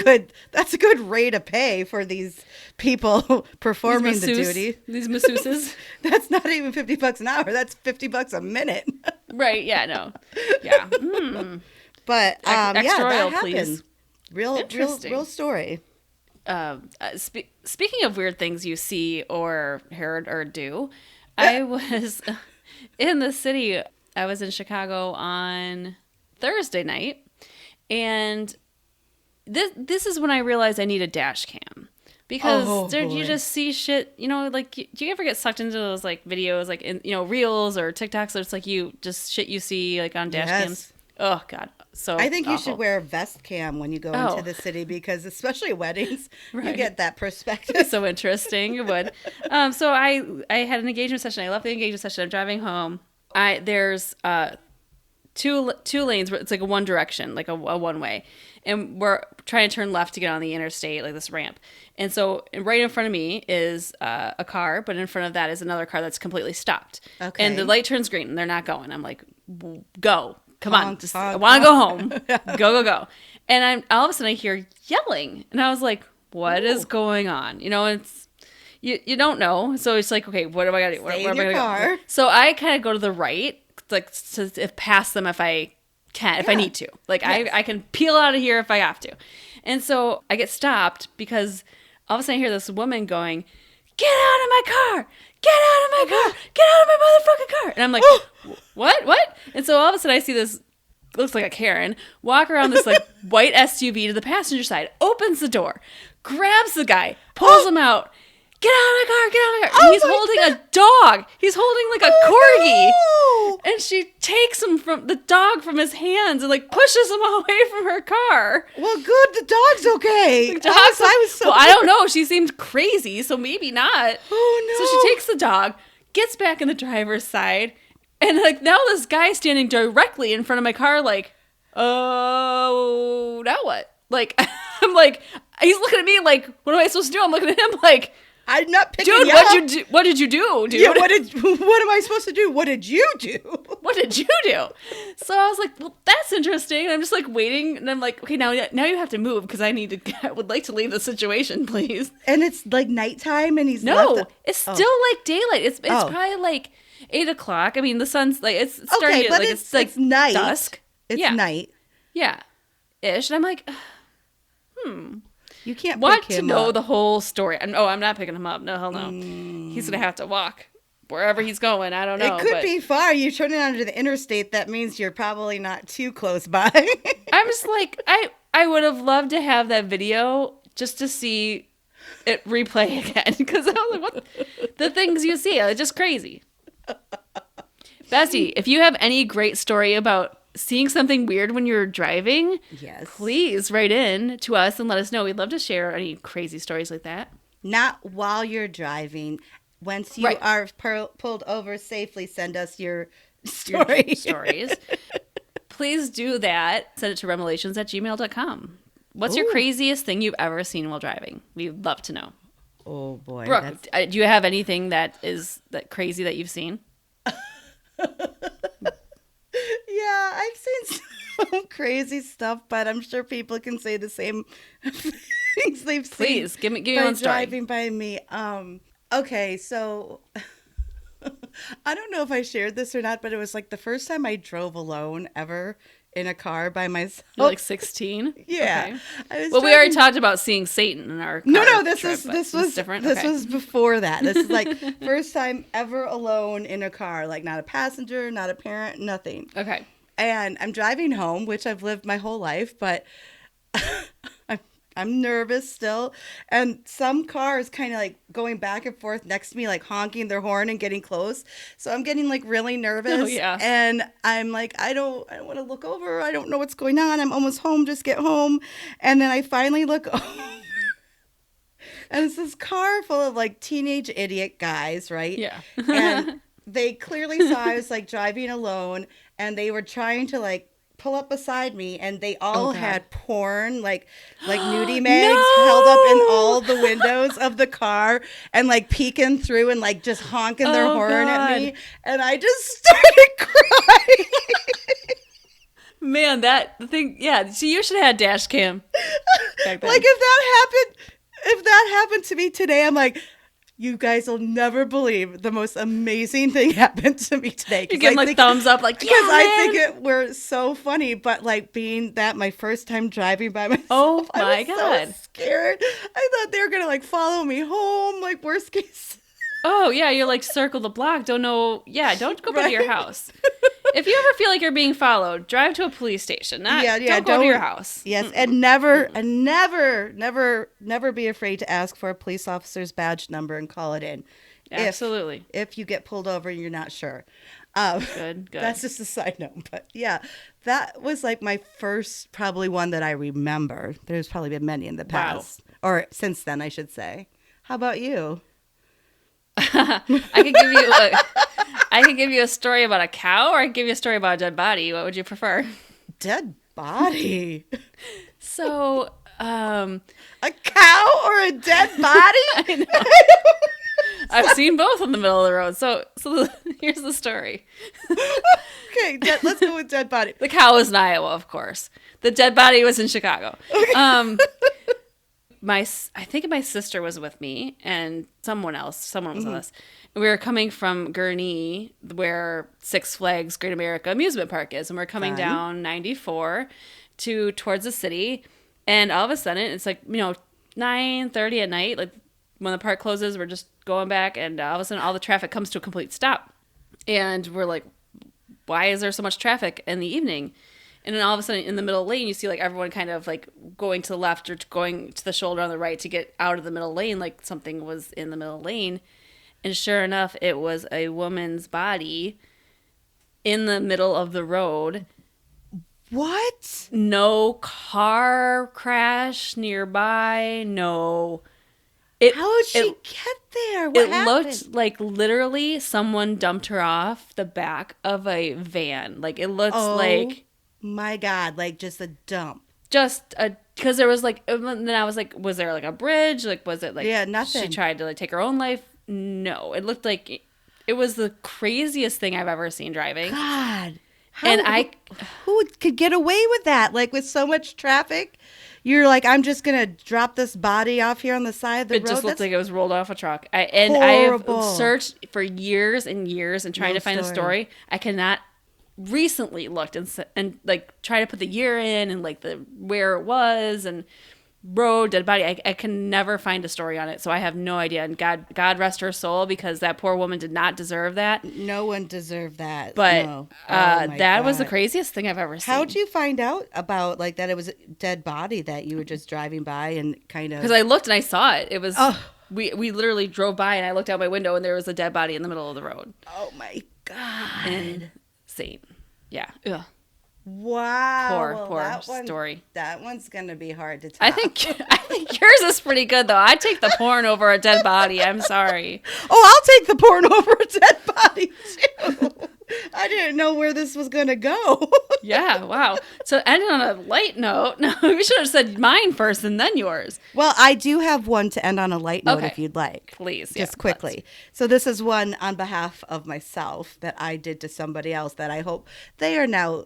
[SPEAKER 1] good rate of pay for these people performing the duty.
[SPEAKER 2] These masseuses.
[SPEAKER 1] That's not even $50 an hour. That's $50 a minute.
[SPEAKER 2] Right. Yeah. No. Yeah.
[SPEAKER 1] But
[SPEAKER 2] extra
[SPEAKER 1] that
[SPEAKER 2] oil,
[SPEAKER 1] happened.
[SPEAKER 2] please.
[SPEAKER 1] Real story.
[SPEAKER 2] Speaking of weird things you see or heard or do, I was in the city. I was in Chicago on Thursday night, and this is when I realized I need a dash cam, because you just see shit, like, do you ever get sucked into those like videos, like in reels or TikToks, or it's like shit you see like on dash cams? Oh God. So
[SPEAKER 1] I think you
[SPEAKER 2] awful.
[SPEAKER 1] should wear a vest cam when you go into the city, because especially weddings,
[SPEAKER 2] right.
[SPEAKER 1] You get that perspective.
[SPEAKER 2] So interesting. It would. So I had an engagement session. I left the engagement session. I'm driving home. There's two lanes where it's like a one direction, like a one way, and we're trying to turn left to get on the interstate, like this ramp. And so right in front of me is a car, but in front of that is another car that's completely stopped. Okay. And the light turns green and they're not going. I'm like, go. Come on, I want to go home. Go. And all of a sudden I hear yelling, and I was like, what is going on? It's you don't know. So it's like, okay, what do I got to do?
[SPEAKER 1] Stay in your car.
[SPEAKER 2] So I kind of go to the right, like to pass them if I can, if I need to. Like I can peel out of here if I have to. And so I get stopped because all of a sudden I hear this woman going, get out of my car! Get out of my car! Get out of my motherfucking car! And I'm like, what? And so all of a sudden I see this, looks like a Karen, walk around this like white SUV to the passenger side, opens the door, grabs the guy, pulls him out. Get out of my car! Get out of my car! And he's holding a dog. He's holding like a corgi. No. And she takes the dog from his hands and like pushes him away from her car.
[SPEAKER 1] Well, good. The dog's okay.
[SPEAKER 2] I don't know. She seemed crazy, so maybe not.
[SPEAKER 1] Oh no!
[SPEAKER 2] So she takes the dog, gets back in the driver's side, and like now this guy's standing directly in front of my car, like, oh, now what? Like, I'm like, he's looking at me like, what am I supposed to do? I'm looking at him like,
[SPEAKER 1] I'm not picking
[SPEAKER 2] you up. What did you do, dude?
[SPEAKER 1] Yeah, what am I supposed to do? What did you do?
[SPEAKER 2] What did you do? So I was like, well, that's interesting. I'm just like waiting, and I'm like, okay, now you have to move because I would like to leave the situation, please.
[SPEAKER 1] And it's like nighttime, and he's
[SPEAKER 2] it's still like daylight. It's probably like 8:00. I mean, the sun's like it's starting.
[SPEAKER 1] Okay, but
[SPEAKER 2] like
[SPEAKER 1] it's like night.
[SPEAKER 2] Dusk.
[SPEAKER 1] It's night.
[SPEAKER 2] Yeah, ish. And I'm like,
[SPEAKER 1] You can't
[SPEAKER 2] want
[SPEAKER 1] pick him
[SPEAKER 2] to know
[SPEAKER 1] up.
[SPEAKER 2] the whole story. I'm not picking him up. No, hell no. He's going to have to walk wherever he's going. I don't know.
[SPEAKER 1] It could be far. You're turning onto the interstate. That means you're probably not too close by.
[SPEAKER 2] I'm just like, I would have loved to have that video just to see it replay again. Because I was like, what? The things you see are just crazy. Bessie, if you have any great story about seeing something weird when you're driving,
[SPEAKER 1] yes,
[SPEAKER 2] please write in to us and let us know. We'd love to share any crazy stories like that.
[SPEAKER 1] Not while you're driving. Once you are pulled over safely, send us your stories.
[SPEAKER 2] Please do that. Send it to remelations@gmail.com. What's your craziest thing you've ever seen while driving? We'd love to know.
[SPEAKER 1] Oh, boy.
[SPEAKER 2] Brooke, do you have anything that is that crazy that you've seen?
[SPEAKER 1] Yeah, I've seen some crazy stuff, but I'm sure people can say the same things they've seen.
[SPEAKER 2] Please, give me one story.
[SPEAKER 1] Driving by me. Okay, so I don't know if I shared this or not, but it was like the first time I drove alone ever in a car by myself.
[SPEAKER 2] You're like 16?
[SPEAKER 1] Yeah.
[SPEAKER 2] Okay. We already talked about seeing Satan in our car.
[SPEAKER 1] No, this was
[SPEAKER 2] different.
[SPEAKER 1] This was before that. This is like first time ever alone in a car, like not a passenger, not a parent, nothing.
[SPEAKER 2] Okay.
[SPEAKER 1] And I'm driving home, which I've lived my whole life, but I'm nervous still. And some cars kind of like going back and forth next to me, like honking their horn and getting close. So I'm getting like really nervous.
[SPEAKER 2] Oh, yeah.
[SPEAKER 1] And I'm like, I don't want to look over. I don't know what's going on. I'm almost home. Just get home. And then I finally look over. And it's this car full of like teenage idiot guys, right?
[SPEAKER 2] Yeah.
[SPEAKER 1] And they clearly saw I was like driving alone, and they were trying to like pull up beside me, and they all had porn, like nudie mags held up in all the windows of the car and like peeking through and like just honking their horn at me. And I just started crying.
[SPEAKER 2] Man, that thing, yeah. So you should have had dash cam back then.
[SPEAKER 1] Like if that happened to me today, I'm like, you guys will never believe the most amazing thing happened to me today.
[SPEAKER 2] You give like thumbs up, like,
[SPEAKER 1] because I think we're so funny, but like being that my first time driving by myself,
[SPEAKER 2] oh my
[SPEAKER 1] I was
[SPEAKER 2] God,
[SPEAKER 1] so scared. I thought they were gonna like follow me home, like worst case.
[SPEAKER 2] Oh yeah, you're like circle the block. Don't know. Yeah, don't go back to your house. If you ever feel like you're being followed, drive to a police station. Don't go to your house.
[SPEAKER 1] Yes, and never be afraid to ask for a police officer's badge number and call it in.
[SPEAKER 2] Absolutely.
[SPEAKER 1] If you get pulled over and you're not sure.
[SPEAKER 2] Good.
[SPEAKER 1] That's just a side note. But yeah, that was like my first probably one that I remember. There's probably been many in the past. Wow. Or since then, I should say. How about you?
[SPEAKER 2] I could give you a story about a cow, or I could give you a story about a dead body. What would you prefer?
[SPEAKER 1] Dead body.
[SPEAKER 2] So,
[SPEAKER 1] a cow or a dead body?
[SPEAKER 2] I know. I've seen both in the middle of the road. So here's the story.
[SPEAKER 1] Okay, let's go with dead body.
[SPEAKER 2] The cow was in Iowa, of course. The dead body was in Chicago. Okay. I think my sister was with me, and someone was with us. And we were coming from Gurnee, where Six Flags Great America Amusement Park is, and we're coming down 94 towards the city. And all of a sudden, it's like 9:30 at night, like when the park closes, we're just going back, and all of a sudden, all the traffic comes to a complete stop, and we're like, why is there so much traffic in the evening? And then all of a sudden, in the middle lane, you see like everyone kind of like going to the left or going to the shoulder on the right to get out of the middle lane, like something was in the middle lane. And sure enough, it was a woman's body in the middle of the road.
[SPEAKER 1] What?
[SPEAKER 2] No car crash nearby. No.
[SPEAKER 1] How did she get there? What happened?
[SPEAKER 2] Looked like literally someone dumped her off the back of a van. Like it looks like...
[SPEAKER 1] My God, like just a dump.
[SPEAKER 2] Because there was like, and then I was like, was there like a bridge? Like, was it like,
[SPEAKER 1] nothing. She
[SPEAKER 2] tried to like take her own life? No, it looked like it was the craziest thing I've ever seen driving.
[SPEAKER 1] God.
[SPEAKER 2] Who
[SPEAKER 1] could get away with that? Like with so much traffic, you're like, I'm just going to drop this body off here on the side of the road.
[SPEAKER 2] It just looked like it was rolled off a truck. I have searched for years and years and trying to find a story. I cannot. Recently looked and like try to put the year in and like the where it was and road dead body. I can never find a story on it, so I have no idea. And God rest her soul, because that poor woman did not deserve that.
[SPEAKER 1] No one deserved that.
[SPEAKER 2] But no. That was the craziest thing I've ever seen.
[SPEAKER 1] How'd you find out about like that it was a dead body that you were just driving by and kind of?
[SPEAKER 2] Because I looked and I saw it. It was we literally drove by and I looked out my window and there was a dead body in the middle of the road.
[SPEAKER 1] Oh my God.
[SPEAKER 2] Insane. Yeah. Ugh.
[SPEAKER 1] Wow.
[SPEAKER 2] Poor story.
[SPEAKER 1] That one's gonna be hard to top.
[SPEAKER 2] I think yours is pretty good though. I'd take the porn over a dead body. I'm sorry.
[SPEAKER 1] Oh, I'll take the porn over a dead body too. I didn't know where this was gonna go.
[SPEAKER 2] Yeah. Wow. So ending on a light note. No, we should have said mine first and then yours.
[SPEAKER 1] Well, I do have one to end on a light note if you'd like.
[SPEAKER 2] Please.
[SPEAKER 1] Just quickly. So this is one on behalf of myself that I did to somebody else that I hope they are now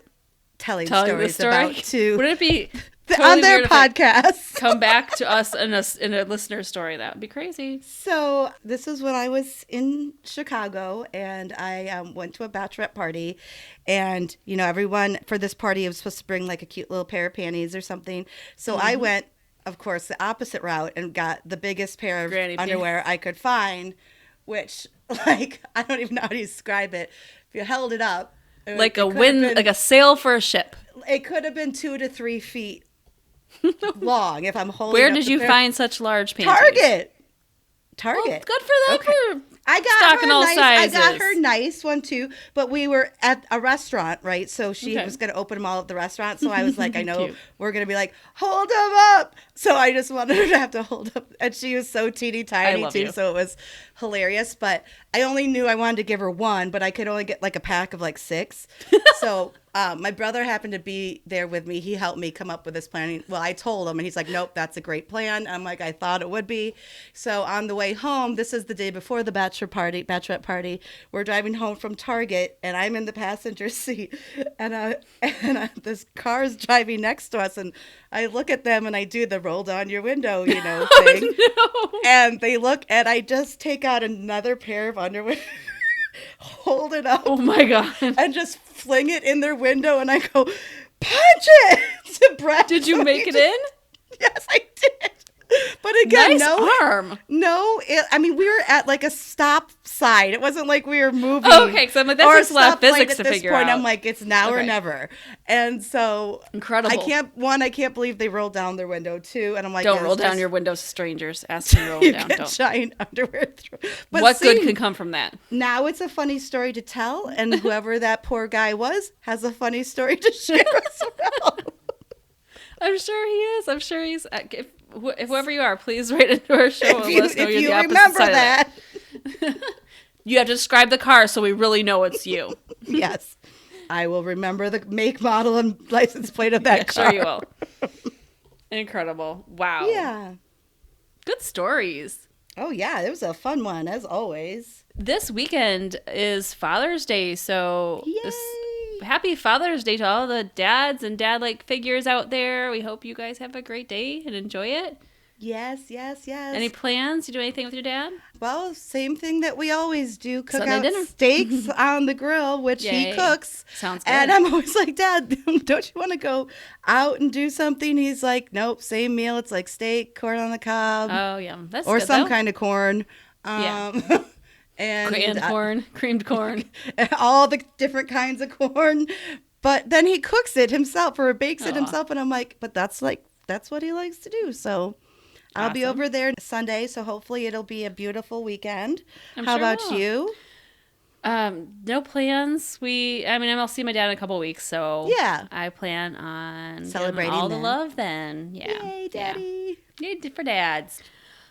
[SPEAKER 1] telling stories about too.
[SPEAKER 2] Would it be
[SPEAKER 1] on their podcast?
[SPEAKER 2] Come back to us in a listener story. That would be crazy.
[SPEAKER 1] So this is when I was in Chicago, and I went to a bachelorette party, and everyone for this party was supposed to bring like a cute little pair of panties or something. So I went, of course, the opposite route and got the biggest pair of
[SPEAKER 2] Granny
[SPEAKER 1] underwear
[SPEAKER 2] pants.
[SPEAKER 1] I could find, which like I don't even know how to describe it. If you held it up.
[SPEAKER 2] Like a sail for a ship.
[SPEAKER 1] It could have been 2 to 3 feet long if I'm holding.
[SPEAKER 2] Where
[SPEAKER 1] up
[SPEAKER 2] did
[SPEAKER 1] the
[SPEAKER 2] you
[SPEAKER 1] pair.
[SPEAKER 2] find such large panties?
[SPEAKER 1] Target.
[SPEAKER 2] Well, good for them for
[SPEAKER 1] I got
[SPEAKER 2] stocking
[SPEAKER 1] her
[SPEAKER 2] all
[SPEAKER 1] nice.
[SPEAKER 2] sizes.
[SPEAKER 1] I got her nice one too. But we were at a restaurant, right? So she was going to open them all at the restaurant. So I was like, I know we're going to be like, hold them up. So I just wanted her to have to hold up, and she was so teeny tiny too. So it was hilarious. But I only knew I wanted to give her one, but I could only get like a pack of like 6. So my brother happened to be there with me. He helped me come up with this plan. Well, I told him, and he's like, nope, that's a great plan. I'm like, I thought it would be. So on the way home, this is the day before the bachelorette party. We're driving home from Target, and I'm in the passenger seat, and this car is driving next to us, and I look at them, and I do the roll down your window, thing.
[SPEAKER 2] Oh, no.
[SPEAKER 1] And they look, and I just take out another pair of underwear. Hold it up.
[SPEAKER 2] Oh my God.
[SPEAKER 1] And just fling it in their window, and I go, punch it to Brett.
[SPEAKER 2] Did you make it in?
[SPEAKER 1] Yes, I did. But again,
[SPEAKER 2] nice arm.
[SPEAKER 1] I mean, we were at like a stop sign. It wasn't like we were moving.
[SPEAKER 2] Oh, okay, so I'm like, that's just a lot of physics to figure out.
[SPEAKER 1] I'm like, it's now or never. And so
[SPEAKER 2] incredible.
[SPEAKER 1] I can't believe they rolled down their window too. And I'm like,
[SPEAKER 2] don't roll down your windows to strangers. Ask them to roll down. Don't.
[SPEAKER 1] Giant underwear. But
[SPEAKER 2] what good can come from that?
[SPEAKER 1] Now it's a funny story to tell, and whoever that poor guy was has a funny story to share as well.
[SPEAKER 2] I'm sure he is. I'm sure he's. If whoever you are, please write into our show and let us know you're the opposite side of that. You have to describe the car so we really know it's you.
[SPEAKER 1] Yes. I will remember the make, model, and license plate of that car.
[SPEAKER 2] Sure you will. Incredible. Wow.
[SPEAKER 1] Yeah.
[SPEAKER 2] Good stories.
[SPEAKER 1] Oh, yeah. It was a fun one, as always.
[SPEAKER 2] This weekend is Father's Day, so happy Father's Day to all the dads and dad-like figures out there. We hope you guys have a great day and enjoy it.
[SPEAKER 1] Yes.
[SPEAKER 2] Any plans? You do anything with your dad?
[SPEAKER 1] Well, same thing that we always do. Cook
[SPEAKER 2] Sunday
[SPEAKER 1] out
[SPEAKER 2] dinner.
[SPEAKER 1] Steaks on the grill, which he cooks.
[SPEAKER 2] Sounds good.
[SPEAKER 1] And I'm always like, Dad, don't you want to go out and do something? He's like, nope, same meal. It's like steak, corn on the cob.
[SPEAKER 2] Oh, yeah. That's
[SPEAKER 1] or
[SPEAKER 2] good,
[SPEAKER 1] some
[SPEAKER 2] though.
[SPEAKER 1] kind of corn.
[SPEAKER 2] And creamed corn.
[SPEAKER 1] All the different kinds of corn. But then he cooks it himself or bakes it himself. And I'm like, but that's what he likes to do. So I'll be over there Sunday. So hopefully it'll be a beautiful weekend. How about you?
[SPEAKER 2] No plans. I'll see my dad in a couple weeks. So
[SPEAKER 1] yeah,
[SPEAKER 2] I plan on
[SPEAKER 1] celebrating
[SPEAKER 2] all the love then. Yeah.
[SPEAKER 1] Yay, Daddy.
[SPEAKER 2] Yeah. Yay for dads.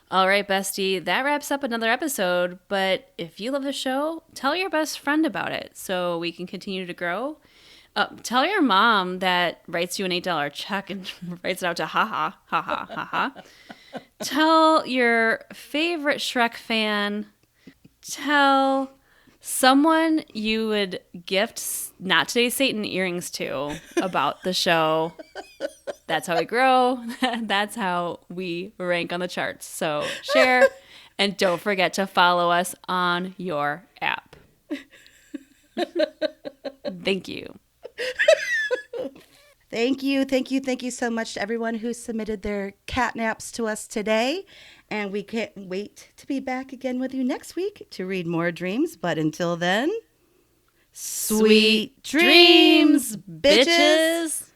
[SPEAKER 2] All right, bestie, that wraps up another episode. But if you love the show, tell your best friend about it so we can continue to grow. Tell your mom that writes you an $8 check and writes it out to ha ha. Tell your favorite Shrek fan. Tell someone you would gift Not Today's Satan earrings to about the show. That's how we grow. That's how we rank on the charts. So share, and don't forget to follow us on your app. Thank you.
[SPEAKER 1] Thank you so much to everyone who submitted their catnaps to us today. And we can't wait to be back again with you next week to read more dreams. But until then, sweet dreams, bitches.